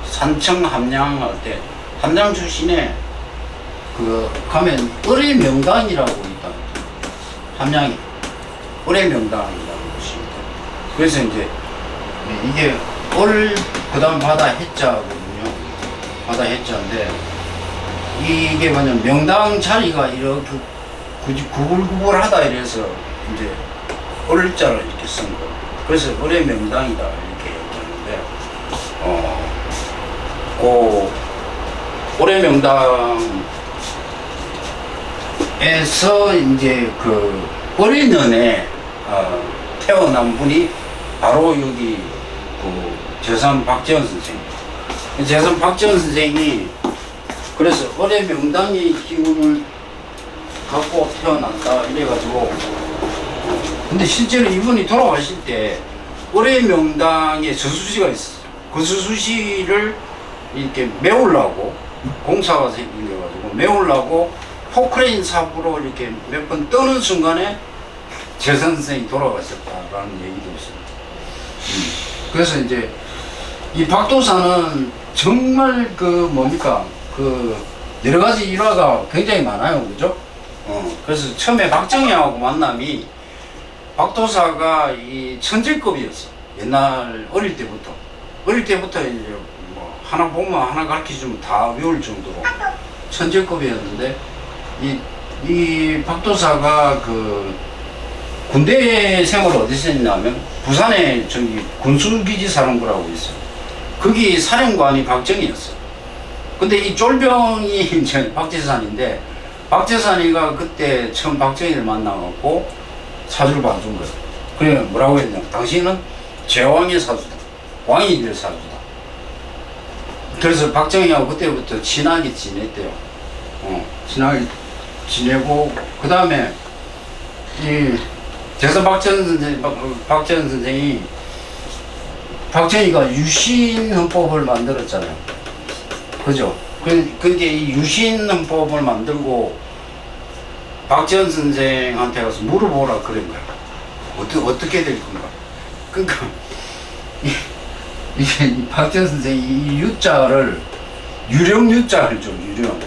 산청 함양 할 때 함양 출신에 그 가면 을의 명당이라고 있다. 함양이 을의 명당이라고 보십니다. 그래서 이제 이게 을 그다음 바다 해자거든요. 바다 해자인데 이게 뭐냐면 명당 자리가 이렇게 굳이 구불구불하다 이래서 이제 을자를 이렇게 쓴 거예요. 그래서 을의 명당이다 이렇게 얘기하는데 그 올해 명당에서 이제 그 어린 년에 태어난 분이 바로 여기 그 재산 박재원 선생. 재산 박재원 선생이 그래서 올해 명당의 기운을 갖고 태어났다 이래가지고, 근데 실제로 이분이 돌아가실 때 올해 명당에 저수지가 있었어요. 그 저수지를 이렇게 메우려고 공사가 생겨가지고 메우려고 포크레인 사고로 이렇게 몇 번 떠는 순간에 재산 선생이 돌아가셨다라는 얘기도 있어요. 그래서 이제 이 박도사는 정말 그 뭡니까 그 여러 가지 일화가 굉장히 많아요, 그죠? 그래서 처음에 박정희하고 만남이 박도사가 이 천재급이었어. 옛날 어릴 때부터 이제 뭐 하나 보면 하나 가르쳐주면 다 외울 정도로 천재급이었는데 이 박도사가 그 군대 생활을 어디서 했냐면 부산에 저기 군수기지 사령부라고 있어요. 거기 사령관이 박정희였어. 근데 이 쫄병이 이제 박재산인데 박재산이가 그때 처음 박정희를 만나갖고 사주를 봐준 거예요. 그래 뭐라고 했냐? 당신은 제왕의 사주다. 왕이 될 사주다. 그래서 박정희하고 그때부터 친하게 지냈대요. 친하게 지내고 그 다음에 이 재산 박재원 선생이 박정희가 유신헌법을 만들었잖아요. 그죠? 근데 이 유신헌법을 만들고 박재원 선생한테 가서 물어보라 그런 거야. 어떻게 될 건가? 그러니까 이 박재원 선생이 이 유자를 유령 유자를 줘, 유령.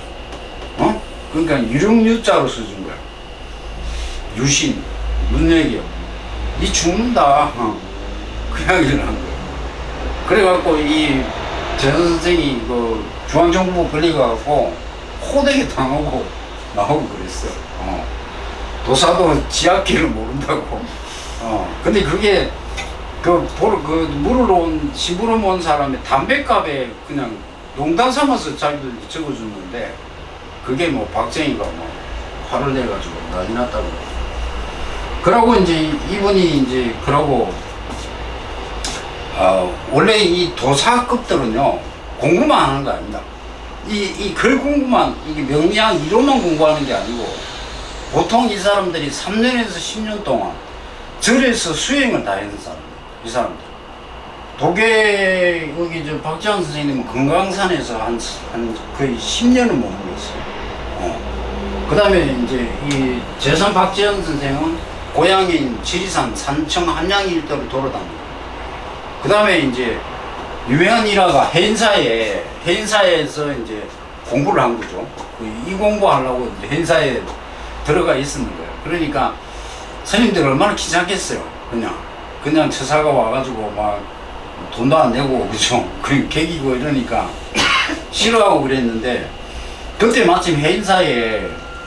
그러니까 유령 유자로 써준 거야. 유신. 무슨 얘기야? 니 죽는다. 그 이야기를 한 거야. 그래갖고 이 재산 선생이 그 중앙정부 걸려가지고 호되게 당하고 나오고 그랬어. 도사도 지하길을 모른다고. 근데 그게 물으러 온, 시부름 온 사람의 담배값에 그냥 농단 삼아서 자기들 적어줬는데 그게 뭐 박정희가 뭐 화를 내가지고 난리 났다고. 그러고 이제 이분이 이제 그러고 원래 이 도사급들은요 공부만 하는 거 아닙니다. 이 글 공부만, 이게 명리학 이론만 공부하는 게 아니고 보통 이 사람들이 3년에서 10년 동안 절에서 수행을 다 했는 사람들. 이 사람들. 독일 여기 저 박재원 선생님은 금강산에서 한 거의 10년을 머물렀어요. 그 다음에 이제 이 재산 박재원 선생은 고향인 지리산 산청 함양 일대를 돌아다니고, 그 다음에 이제 유명한 일화가 해인사에서 이제 공부를 한 거죠. 이 공부하려고 이제 해인사에 들어가 있었는 거예요. 그러니까 스님들 얼마나 귀찮겠어요. 그냥 처사가 와가지고 막 돈도 안 내고, 그죠? 그 개기고 이러니까 싫어하고 그랬는데 그때 마침 해인사에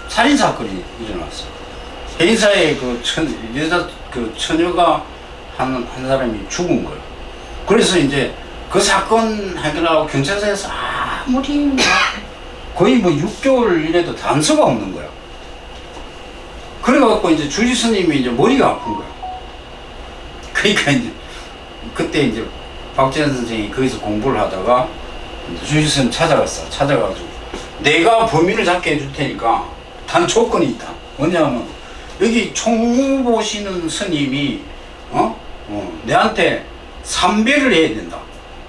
살인사건이 일어났어요. 해인사에 그 처녀가 한 사람이 죽은 거예요. 그래서 이제 그 사건 해결하고 경찰서에서 아무리 거의 뭐 6개월 이래도 단서가 없는 거야. 그래갖고 이제 주지 스님이 이제 머리가 아픈 거야. 그러니까 이제 그때 이제 박재원 선생이 거기서 공부를 하다가 주지 스님 찾아가지고 내가 범인을 잡게 해줄 테니까 단 조건이 있다. 뭐냐면 여기 총 보시는 스님이 내한테 삼배를 해야 된다.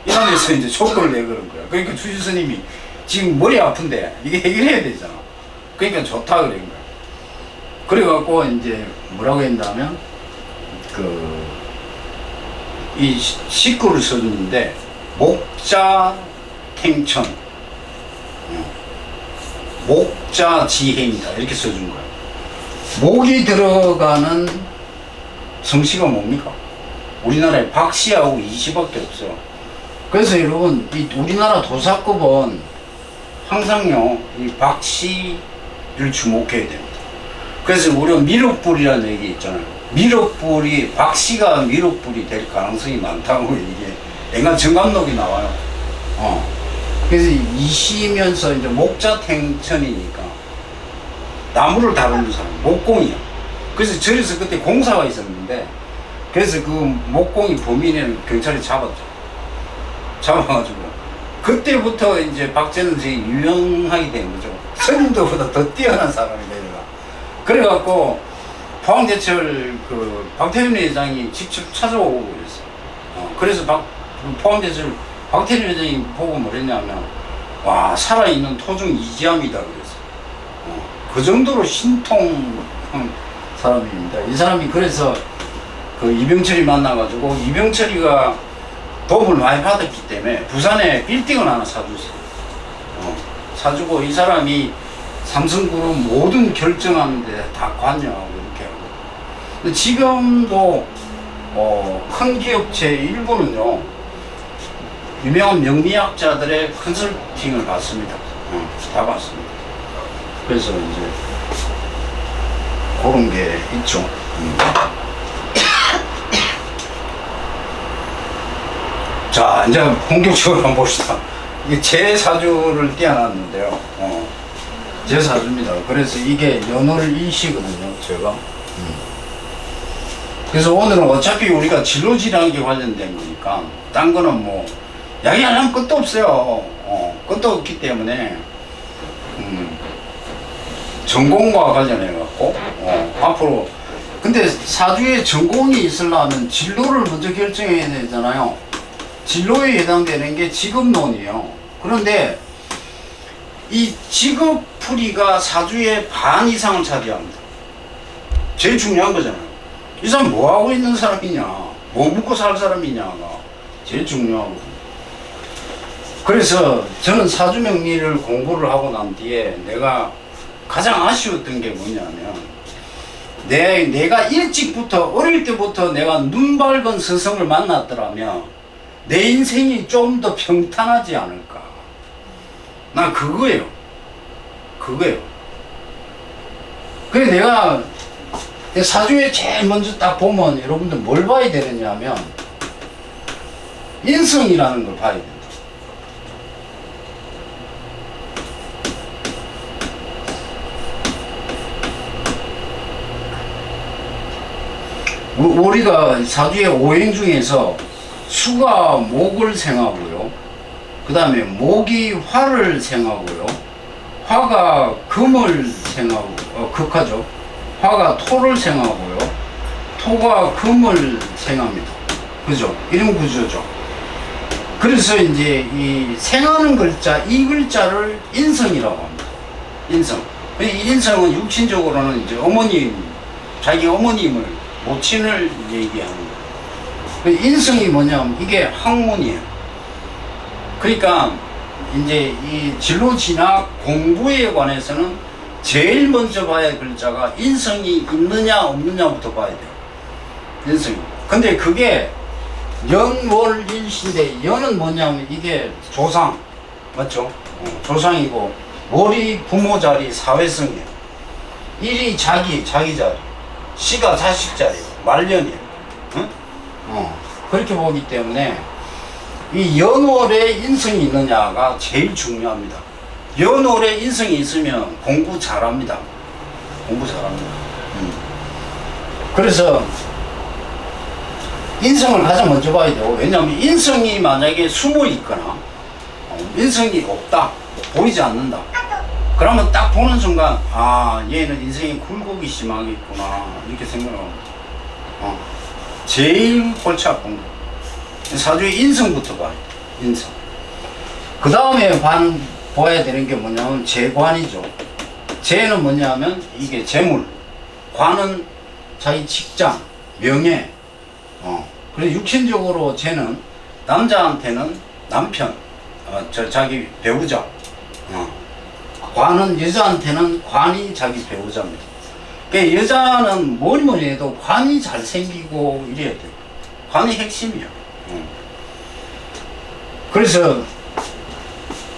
이러면서 이제 조건을 내걸은 거야. 그러니까 주지 스님이 지금 머리 아픈데 이게 해결해야 되잖아. 그러니까 좋다 그런 거야. 그래갖고 이제 뭐라고 했냐면 이 식구를 써줬는데 목자 탱천, 목자 지행이다 이렇게 써준 거야. 목이 들어가는 성씨가 뭡니까? 우리나라에 박씨하고 이씨밖에 없어요. 그래서 여러분 이 우리나라 도사급은 항상요 이 박씨를 주목해야 됩니다. 그래서 우리가 미륵불이라는 얘기 있잖아요. 미륵불이 박씨가 미륵불이 될 가능성이 많다고 이게 en간 정감록이 나와요. 그래서 이시면서 이제 목자탱천이니까 나무를 다루는 사람, 목공이야. 그래서 절에서 그때 공사가 있었는데, 그래서 그 목공이 범인을 경찰이 잡았죠. 잡아가지고 그때부터 이제 박제는 되게 유명하게 된 거죠. 스님들보다 더 뛰어난 사람이 되니까. 그래갖고 포항제철 그 박태준 회장이 직접 찾아오고 그랬어요. 그래서 포항제철 박태준 회장이 보고 뭐랬냐면, 와, 살아있는 토중 이지함이다 그랬어요. 그 정도로 신통한 사람입니다. 이 사람이 그래서 그 이병철이 만나가지고, 이병철이가 도움을 많이 받았기 때문에 부산에 빌딩을 하나 사줬어요. 사주고, 이 사람이 삼성그룹 모든 결정하는데 다 관여하고 이렇게 하고. 근데 지금도 큰 기업체 일부는요, 유명한 명리학자들의 컨설팅을 받습니다. 다 받습니다. 그래서 이제 그런 게 있죠. 자, 이제 본격적으로 한번 봅시다. 이게 제 사주를 띄워놨는데요. 제 사주입니다. 그래서 이게 연월 일시거든요, 제가. 그래서 오늘은 어차피 우리가 진로질환에 관련된 거니까, 딴 거는 뭐, 이야기하려면 끝도 없어요. 끝도 없기 때문에, 전공과 관련해갖고, 앞으로, 근데 사주에 전공이 있으려면 진로를 먼저 결정해야 되잖아요. 진로에 해당되는 게 직업론이에요. 그런데 이 직업풀이가 사주의 반 이상을 차지합니다. 제일 중요한 거잖아요. 이 사람 뭐 하고 있는 사람이냐, 뭐 먹고 살 사람이냐가 제일 중요하거든요. 그래서 저는 사주 명리를 공부를 하고 난 뒤에 내가 가장 아쉬웠던 게 뭐냐면, 내가 일찍부터, 어릴 때부터 내가 눈 밝은 스승을 만났더라면 내 인생이 좀 더 평탄하지 않을까. 나 그거예요. 그래, 내가 사주에 제일 먼저 딱 보면 여러분들 뭘 봐야 되느냐면, 인성이라는 걸 봐야 된다. 우리가 사주의 오행 중에서 수가 목을 생하고요, 그 다음에 목이 화를 생하고요, 화가 금을 생하고, 극하죠. 화가 토를 생하고요, 토가 금을 생합니다. 그죠? 이런 구조죠. 그래서 이제 이 생하는 글자, 이 글자를 인성이라고 합니다. 인성. 이 인성은 육신적으로는 이제 어머님, 자기 어머님을, 모친을 얘기하는 거예요. 인성이 뭐냐면 이게 학문이에요. 그러니까 이제 이 진로진학 공부에 관해서는 제일 먼저 봐야 할 글자가 인성이 있느냐 없느냐부터 봐야 돼요. 인성이. 근데 그게 연월일시인데, 연은 뭐냐면 이게 조상, 맞죠? 조상이고, 월이 부모 자리, 사회성이에요. 일이 자기 자리, 시가 자식 자리예요. 말년이에요. 응? 그렇게 보기 때문에 이 연월에 인성이 있느냐가 제일 중요합니다. 연월에 인성이 있으면 공부 잘합니다. 그래서 인성을 가장 먼저 봐야 돼요. 왜냐하면 인성이 만약에 숨어 있거나 인성이 없다, 보이지 않는다, 그러면 딱 보는 순간, 아, 얘는 인생이 굴곡이 심하겠구나, 이렇게 생각합니다. 제일 골치 아픈 거. 사주의 인성부터 봐요. 인성. 그 다음에 봐야 되는 게 뭐냐면 재관이죠. 재는 뭐냐면 이게 재물. 관은 자기 직장, 명예. 그래서 육신적으로 재는 남자한테는 남편, 자기 배우자. 관은 여자한테는 관이 자기 배우자입니다. 그러니까 여자는 뭐니 해도 관이 잘생기고 이래야 돼요. 관이 핵심이에요. 그래서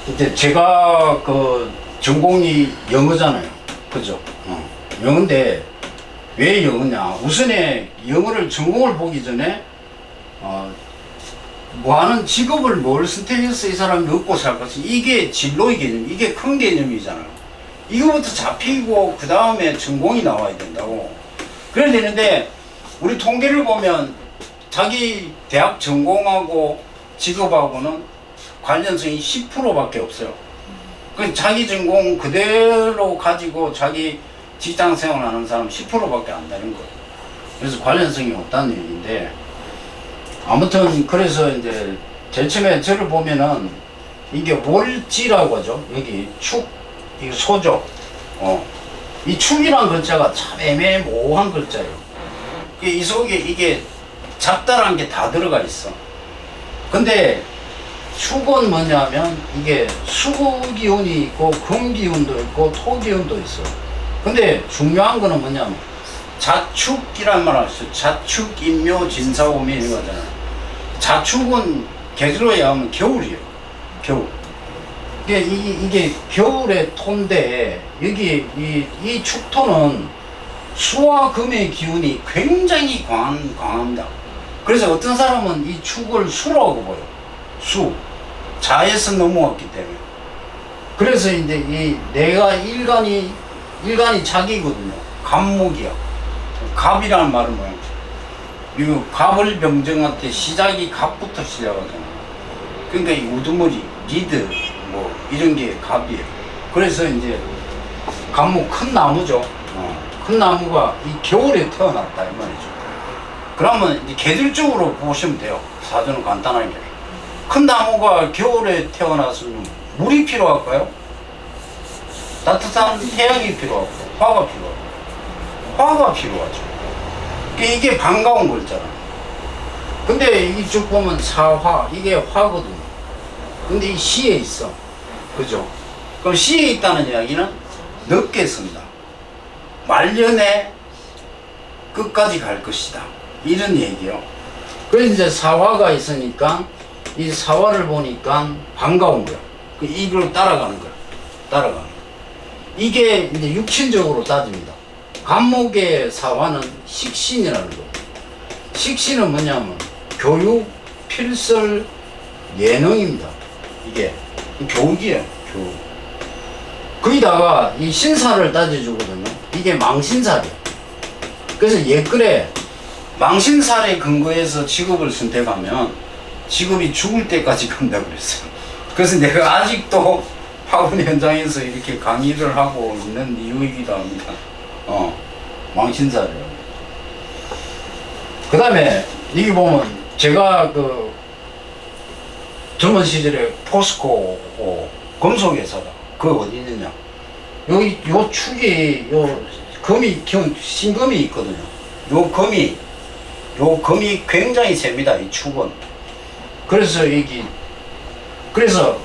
이제 제가 그 전공이 영어잖아요. 그죠? 영어인데 왜 영어냐? 우선에 영어를 전공을 보기 전에 뭐 하는 직업을 뭘 선택해서 이 사람이 먹고 살 것이 이게 진로의 개념, 이게 큰 개념이잖아요. 이거부터 잡히고 그 다음에 전공이 나와야 된다고. 그래야 되는데 우리 통계를 보면 자기 대학 전공하고 직업하고는 관련성이 10%밖에 없어요. 그 자기 전공 그대로 가지고 자기 직장 생활하는 사람 10%밖에 안 되는 거예요. 그래서 관련성이 없다는 얘기인데, 아무튼 그래서 이제 제일 처음에 저를 보면은 이게 월지라고 하죠. 여기 축, 이 소조, 이 축이란 글자가 참 애매모호한 글자예요. 이 속에 이게 잡다란 게 다 들어가 있어. 근데 축은 뭐냐면 이게 수기운이 있고 금기운도 있고 토기운도 있어. 근데 중요한 거는 뭐냐면 자축이란 말을 하죠. 자축, 인묘, 진사오미 이런 거잖아요. 자축은 계절로 얘기하면 겨울이에요. 겨울. 이게 겨울의 토인데 여기 이 축토는 수와 금의 기운이 굉장히 강합니다. 그래서 어떤 사람은 이 축을 수라고 보여. 수. 자에서 넘어왔기 때문에. 그래서 이제 이 내가 일간이 자기거든요. 갑목이야. 갑이라는 말은 뭐야? 이거 갑을 병정할 때 시작이 갑부터 시작하잖아. 그러니까 이 우두머리, 리드, 뭐 이런 게 갑이에요. 그래서 이제 갑목 큰 나무죠. 큰 나무가 이 겨울에 태어났다 이 말이죠. 그러면 이제 계절적으로 보시면 돼요. 사전은 간단하게. 큰 나무가 겨울에 태어났으면 물이 필요할까요? 따뜻한 태양이 필요하고 화가 필요하고 화가 필요하죠. 이게 반가운 글자라. 근데 이쪽 보면 사화, 이게 화거든요. 근데 이 시에 있어. 그죠? 그럼 시에 있다는 이야기는 늦게 쓴다. 말년에 끝까지 갈 것이다. 이런 얘기요. 그래서 이제 사화가 있으니까 이 사화를 보니까 반가운 거야. 이걸 따라가는 거야. 따라가는 거야. 이게 이제 육신적으로 따집니다. 간목의 사화는 식신이라는 거예요. 식신은 뭐냐면 교육, 필설, 예능입니다. 이게 교육이에요. 교육. 거기다가 이 신사를 따져주거든요. 이게 망신살이에요. 그래서 옛글에 망신살에 근거해서 직업을 선택하면 직업이 죽을 때까지 간다고 그랬어요. 그래서 내가 아직도 학원 현장에서 이렇게 강의를 하고 있는 이유이기도 합니다. 망신살이에요. 그 다음에 여기 보면 제가 그 젊은 시절에 포스코 금속회사다. 그거 어디 있느냐? 여기 요 축이 요 금이 신금이 있거든요. 요 금이 굉장히 셉니다. 이 축은. 그래서 그래서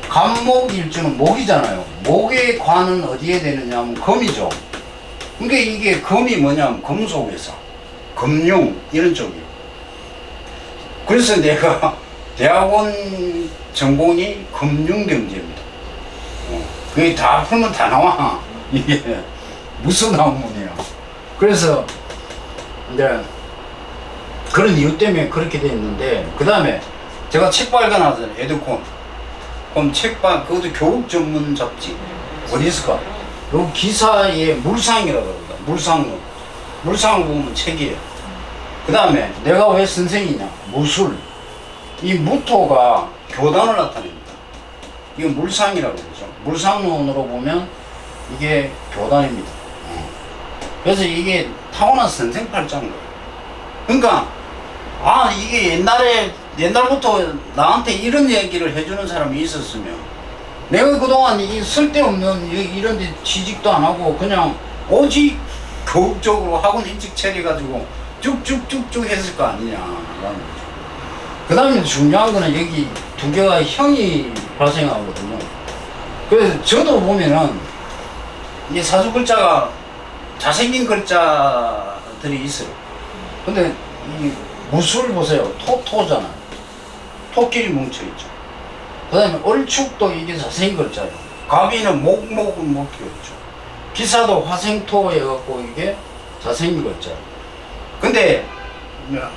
간목일주는 목이잖아요. 목의 관은 어디에 되느냐 하면 금이죠. 그러니까 이게 금이 뭐냐면 금속회사, 금융 이런 쪽이에요. 그래서 내가 대학원 전공이 금융경제입니다. 그게 다 풀면 다 나와. 이게 무슨 학문이야. 그래서 이제 그런 이유 때문에 그렇게 돼 있는데, 그 다음에 제가 책 발간하잖아요. 에듀콘. 그럼 그것도 교육 전문 잡지. 어디 있을까? 요 기사에 물상이라고 그럽니다. 물상 보면 책이에요. 그 다음에 내가 왜 선생이냐? 무술. 이 무토가 교단을 나타냅니다. 이게 물상이라고 그러죠. 물상론으로 보면 이게 교단입니다. 그래서 이게 타고난 선생팔자인 거예요. 그러니까 이게 옛날부터 나한테 이런 얘기를 해주는 사람이 있었으면 내가 그동안 이 쓸데없는 이런 데 취직도 안 하고 그냥 오직 교육적으로 학원 일찍 차려가지고 쭉쭉쭉쭉 했을 거 아니냐라는 거죠. 그 다음에 중요한 거는 여기 두 개가 형이 발생하거든요. 그래서 저도 보면은 이게 사주 글자가 잘생긴 글자들이 있어요. 근데 이 무술 보세요. 토잖아요. 토끼리 뭉쳐있죠. 그 다음에 얼축도 이게 잘생긴 글자예요. 가비는 목은 목이었죠. 기사도 화생토 해갖고 이게 잘생긴 글자예요. 근데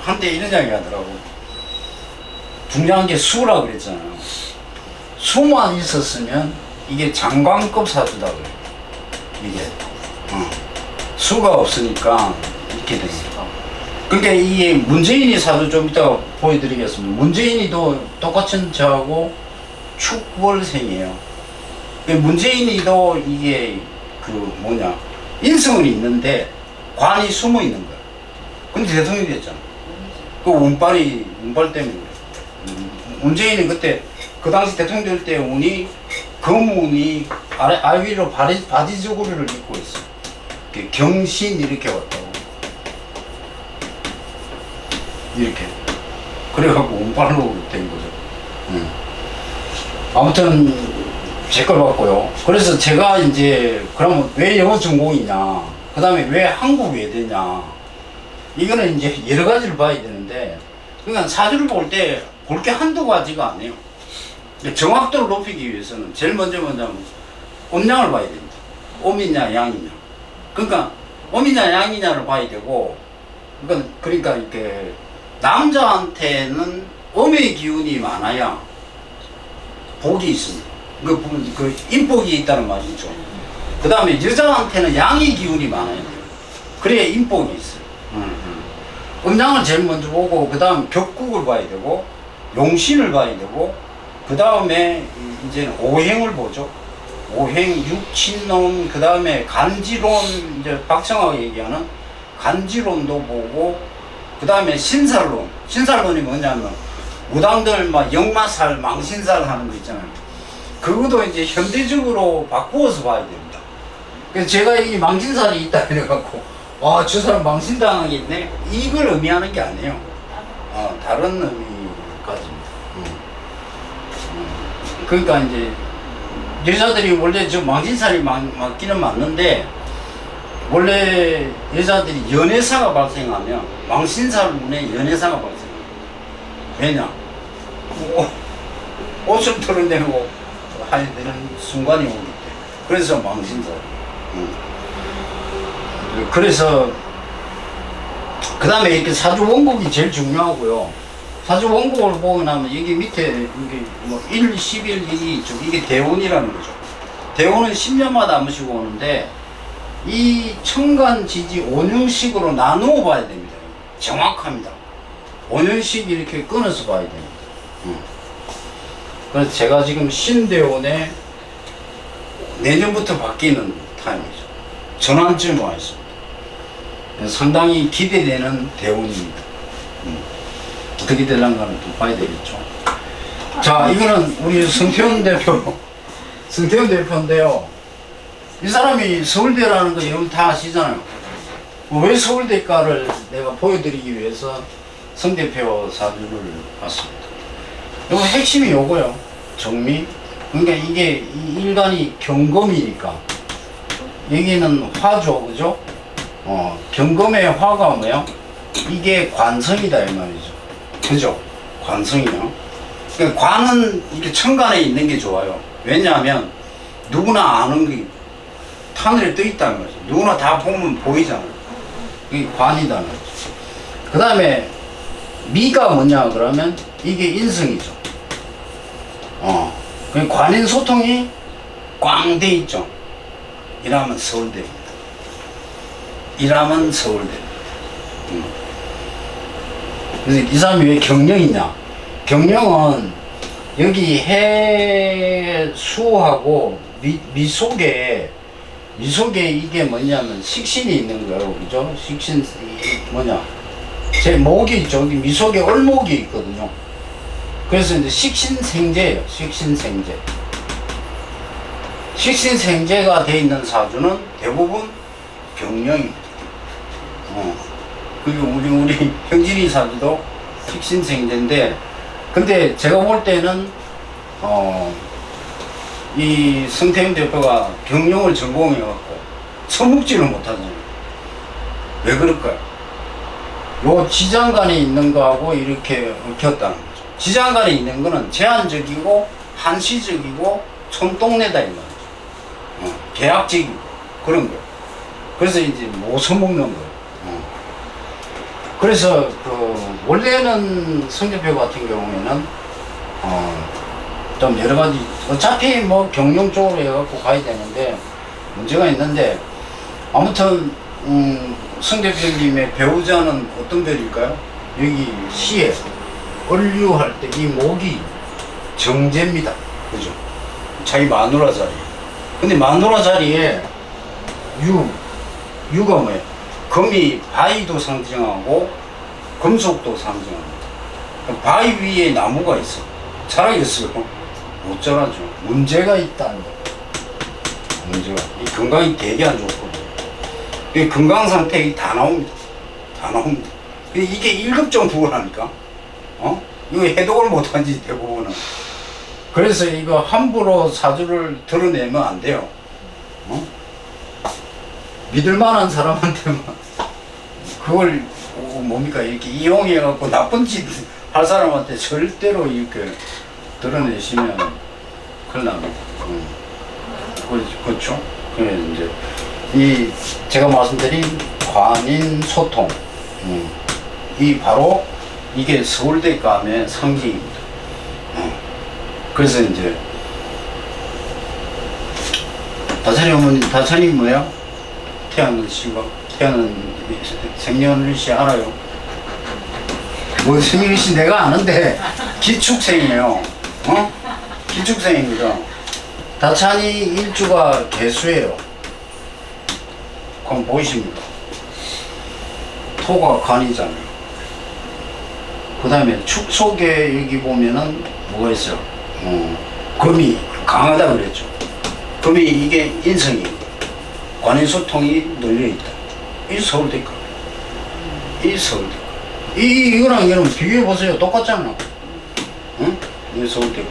한때 이런 이야기 하더라고. 중요한 게 수라고 그랬잖아요. 수만 있었으면 이게 장관급 사주다 그래요. 이게 수가 없으니까 이렇게 됩니다. 그러니까 이게 문재인이 사주 좀 이따가 보여드리겠습니다. 문재인이도 똑같은 저하고 축월생이에요. 문재인이도 이게 인성은 있는데 관이 숨어 있는 거야. 근데 대통령이 됐잖아. 그 운빨 때문에 그래. 문재인이 그때 그 당시 대통령 될 때 운이 금운이 아위로 바지저고리를 입고 있어. 경신 이렇게 왔다고. 이렇게. 그래갖고 운빨로 된 거죠. 아무튼 제 걸 봤고요. 그래서 제가 이제 그러면 왜 영어 전공이냐, 그 다음에 왜 한국 외대냐, 이거는 이제 여러 가지를 봐야 되는데, 그러니까 사주를 볼 때 볼 게 한두 가지가 아니에요. 정확도를 높이기 위해서는 제일 먼저 음양을 봐야 됩니다. 음이냐 양이냐. 그러니까 음이냐 양이냐를 봐야 되고, 그러니까 이렇게 남자한테는 음의 기운이 많아야 복이 있습니다. 그 인복이 있다는 말이죠. 그 다음에 여자한테는 양의 기운이 많아야 돼요. 그래야 인복이 있어요. 음양을 제일 먼저 보고, 그 다음 격국을 봐야 되고, 용신을 봐야 되고, 그 다음에 이제는 오행을 보죠. 오행, 육친론, 그 다음에 간지론, 이제 박정화가 얘기하는 간지론도 보고, 그 다음에 신살론. 신살론이 뭐냐면 무당들 막 역마살, 망신살 하는 거 있잖아요. 그것도 이제 현대적으로 바꾸어서 봐야 됩니다. 그래서 제가 이 망신살이 있다 이래갖고, 아, 저 사람 망신당하겠네, 이걸 의미하는 게 아니에요. 다른 의미까지입니다. 그러니까 이제 여자들이 원래 저 망신살이 맞기는 맞는데, 원래 여자들이 연애사가 발생하면 망신살운에 연애사가 발생합니다. 왜냐? 옷을 털어내고 해야 되는 순간이 오기 때문에. 그래서 망신살. 그래서 그 다음에 이렇게 사주 원국이 제일 중요하고요. 사주 원국을 보고 나면 여기 밑에 이게 1, 11 이게 있죠. 이게 대운이라는 거죠. 대운은 10년마다 한 번씩 오는데, 이 천간지지 5년씩으로 나누어 봐야 됩니다. 정확합니다. 5년씩 이렇게 끊어서 봐야 됩니다. 그래서 제가 지금 신대운에 내년부터 바뀌는 타임이죠. 전환점에 와 있습니다. 상당히 기대되는 대운입니다. 어떻게 되려는가는 또 봐야 되겠죠. 자, 이거는 우리 성태훈 대표인데요. 이 사람이 서울대라는 거 여러분 다 아시잖아요. 왜 서울대일까를 내가 보여드리기 위해서 성 대표 사주를 봤습니다. 요거 핵심이 요거요. 정미. 그러니까 이게 일간이 경금이니까, 여기는 화죠, 그죠? 경금의 화가 뭐야? 이게 관성이다 이 말이죠. 그죠? 관성이요. 그러니까 관은 이렇게 천간에 있는 게 좋아요. 왜냐하면 누구나 아는 게 하늘에 떠 있다는 거죠. 누구나 다 보면 보이잖아요. 그게 관이다는 거죠. 그 다음에 미가 뭐냐 그러면 이게 인성이죠. 관인 소통이 꽝 돼 있죠. 이라면 서울대입니다. 이라면 서울대입니다. 그래서 이 사람이 왜 경령이냐? 경령은 여기 해수하고 미속에 이게 뭐냐면 식신이 있는 거예요. 그죠? 식신, 뭐냐. 제 목이 있죠. 여기 미속에 얼목이 있거든요. 그래서 이제 식신생재예요. 식신생재. 식신생재가 돼 있는 사주는 대부분 경령입니다. 그리고 우리 형진이 사주도 식신생재인데, 근데 제가 볼 때는 이 성태훈 대표가 경영을 전공해갖고 서묵지를 못하잖아요. 왜 그럴까요? 요 지장간에 있는 거하고 이렇게 얽혔다는 거죠. 지장간에 있는 거는 제한적이고 한시적이고 촌동네다 이 말이죠. 계약적이고 그런 거예요. 그래서 이제 못 써먹는 거예요. 그래서 원래는 성 대표 같은 경우에는 좀 여러 가지, 어차피 뭐 경영 쪽으로 해갖고 가야 되는데, 문제가 있는데, 아무튼, 성 대표님의 배우자는 어떤 별일까요? 여기 시에, 얼류할 때 이 목이 정제입니다. 그죠? 자기 마누라 자리. 근데 마누라 자리에 유가 뭐예요? 금이 바위도 상징하고 금속도 상징합니다. 바위 위에 나무가 있어. 자라겠어요? 못 자라죠. 문제가 있다. 문제가. 이 건강이 되게 안 좋거든요. 이 건강 상태 다 나옵니다. 다 나옵니다. 이게 1급 정도라니까. 이거 해독을 못하지, 대부분은. 그래서 이거 함부로 사주를 드러내면 안 돼요. 믿을 만한 사람한테만 그걸 뭡니까 이렇게 이용해갖고 나쁜 짓 할 사람한테 절대로 이렇게 드러내시면 큰일 납니다. 그렇죠? 그래 이제 이 제가 말씀드린 관인 소통, 이 바로 이게 서울대감의 상징입니다. 그래서 이제 다찬이 어머니, 다찬이 뭐야? 태어난 시가, 태어난 생년일시 알아요? 뭐 생년일시 내가 아는데 기축생이에요. 기축생입니다. 다찬이 일주가 개수예요. 그럼 보이십니까? 토가 관이잖아요. 그 다음에 축속에 여기 보면은 뭐가 있어요? 금이 강하다 그랬죠. 금이 이게 인성이에요. 관인소통이 널려있다. 이 서울대가. 이 서울대가. 이거랑 이거랑 비교해보세요. 똑같잖아. 응? 이 서울대가.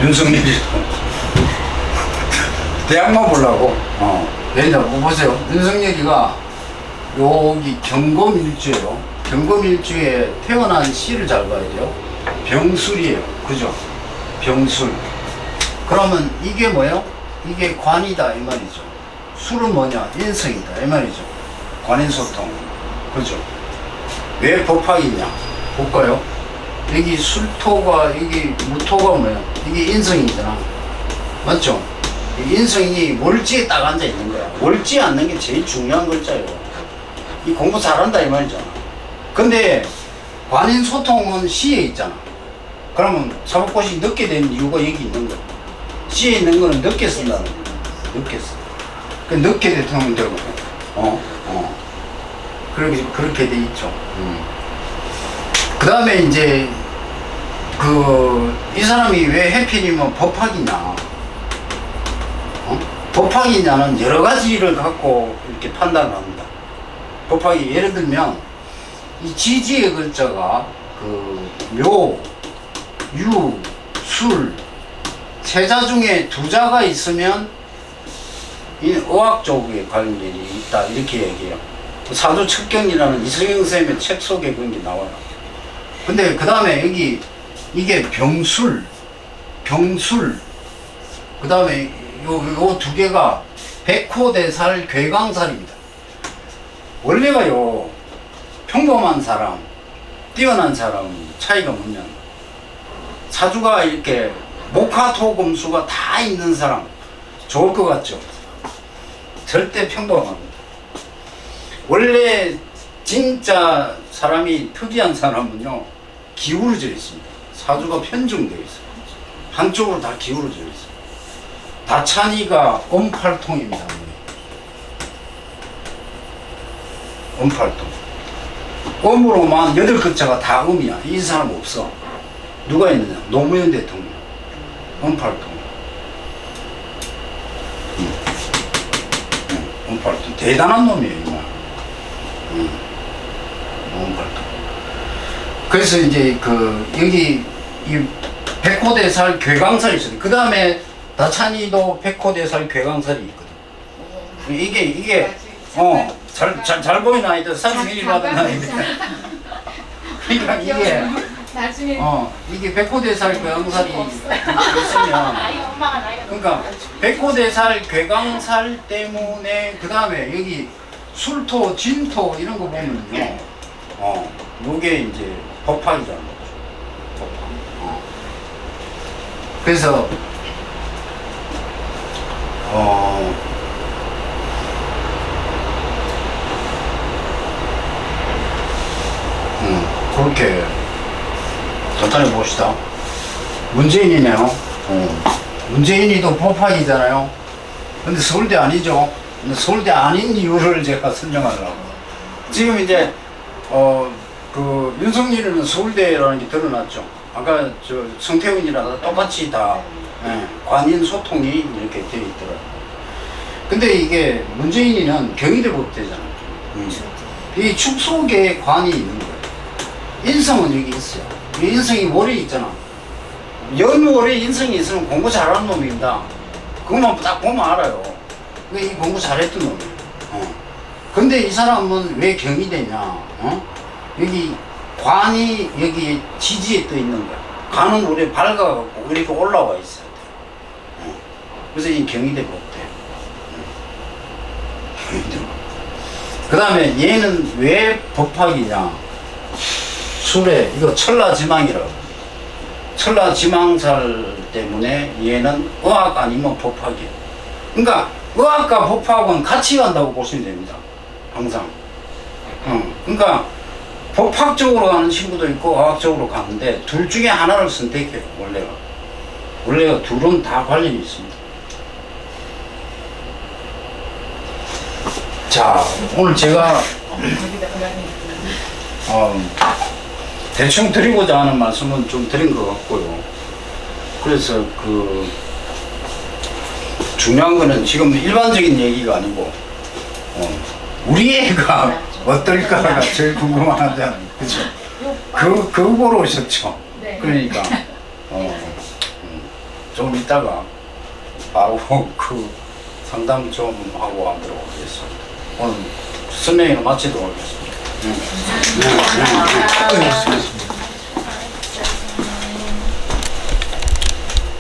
윤석열이 대학만 보려고. 왜냐, 보세요. 윤석열이가 여기 경검일주예요. 경검일주에 태어난 시를 잘 봐야 돼요. 병술이에요. 그죠? 병술. 그러면 이게 뭐예요? 이게 관이다 이 말이죠. 술은 뭐냐? 인성이다 이 말이죠. 관인소통. 그죠? 왜 법학이냐? 볼까요? 여기 술토가, 여기 무토가 뭐야? 이게 인성이잖아. 맞죠? 이 인성이 월지에 딱 앉아 있는 거야. 월지에 앉는 게 제일 중요한 글자예요. 이 공부 잘한다 이 말이잖아. 근데 관인소통은 시에 있잖아. 그러면 사법고시 늦게 된 이유가 여기 있는 거야. 시에 있는 거는 늦게 쓴다는 거야. 늦게 써. 그 늦게 대통령 되고. 그렇게 돼 있죠. 그 다음에 이제 이 사람이 왜 해필이면 법학이냐? 법학이냐는 여러 가지를 갖고 이렇게 판단을 합니다. 법학이 예를 들면 이 지지의 글자가 묘, 유, 술, 세자 중에 두 자가 있으면 이 의학 쪽에 관련이 있다 이렇게 얘기해요. 사주 첩경이라는 이성영 쌤의 책 속에 그런 게 나와요. 근데 그 다음에 여기 이게 병술, 그 다음에 요 두 개가 백호대살, 괴강살입니다. 원래가요 평범한 사람, 뛰어난 사람 차이가 뭐냐, 사주가 이렇게 목화토금수가 다 있는 사람 좋을 것 같죠? 절대 평범합니다. 원래 진짜 사람이 특이한 사람은요 기울어져 있습니다. 사주가 편중되어 있어요. 한쪽으로 다 기울어져 있어요. 다찬이가 음팔통입니다. 음팔통. 음으로만 8글자가 다 음이야. 이 사람 없어. 누가 있느냐? 노무현 대통령. 음팔통. 음팔통. 대단한 놈이에요, 이거. 음팔통. 그래서 이제 여기 이 백호대살, 괴강살이 있어요. 그 다음에 다찬이도 백호대살, 괴강살이 있거든. 이게 잘 보이는 아이들, 사진 받은 아이들. 그러니까 이게 나중에 이게 백호대살 괴강살이 있으면 엄마가 나이가 그러니까 백호대살 괴강살 때문에 그 다음에 여기 술토 진토 이런 거 보면요 요게 이제 법학이라는 거죠. 법학. 그래서 그렇게 간단히 봅시다. 문재인이네요. 문재인이도 법학이잖아요. 근데 서울대 아니죠. 근데 서울대 아닌 이유를 제가 설명하려고. 지금 이제 그 윤석열이는 서울대라는 게 드러났죠. 아까 저 성태훈이랑 똑같이 다 관인 소통이 이렇게 되어 있더라고요. 근데 이게 문재인이는 경희대 법대잖아요. 이 축소계에 관이 있는 거예요. 인성은 여기 있어요. 이 인성이 월에 있잖아. 연월에 인성이 있으면 공부 잘하는 놈입니다. 그것만 딱 보면 알아요. 이 공부 잘했던 놈이에요. 근데 이 사람은 왜 경희대냐? 여기 관이 여기 지지에 떠 있는 거야. 관은 우리 밝아갖고 이렇게 올라와 있어야 돼. 그래서 이 경희대 법대. 그 다음에 얘는 왜 법학이냐? 술에 이거 천라지망이라고. 천라지망살 때문에 얘는 의학 아니면 법학이에요. 그러니까 의학과 법학은 같이 간다고 보시면 됩니다. 항상. 그러니까 법학 쪽으로 가는 친구도 있고 의학 쪽으로 가는데 둘 중에 하나를 선택해요. 원래가 둘은 다 관련이 있습니다. 자, 오늘 제가 대충 드리고자 하는 말씀은 좀 드린 것 같고요. 그래서 그 중요한 거는 지금 일반적인 얘기가 아니고 우리 애가 어떨까가 제일 궁금하잖아요. 그죠? 그거 보러 오셨죠? 네. 그러니까 좀 이따가 바로 그 상담 좀 하고 하도록 하겠습니다. 오늘 설명을 마치도록 하겠습니다. 감사합니다.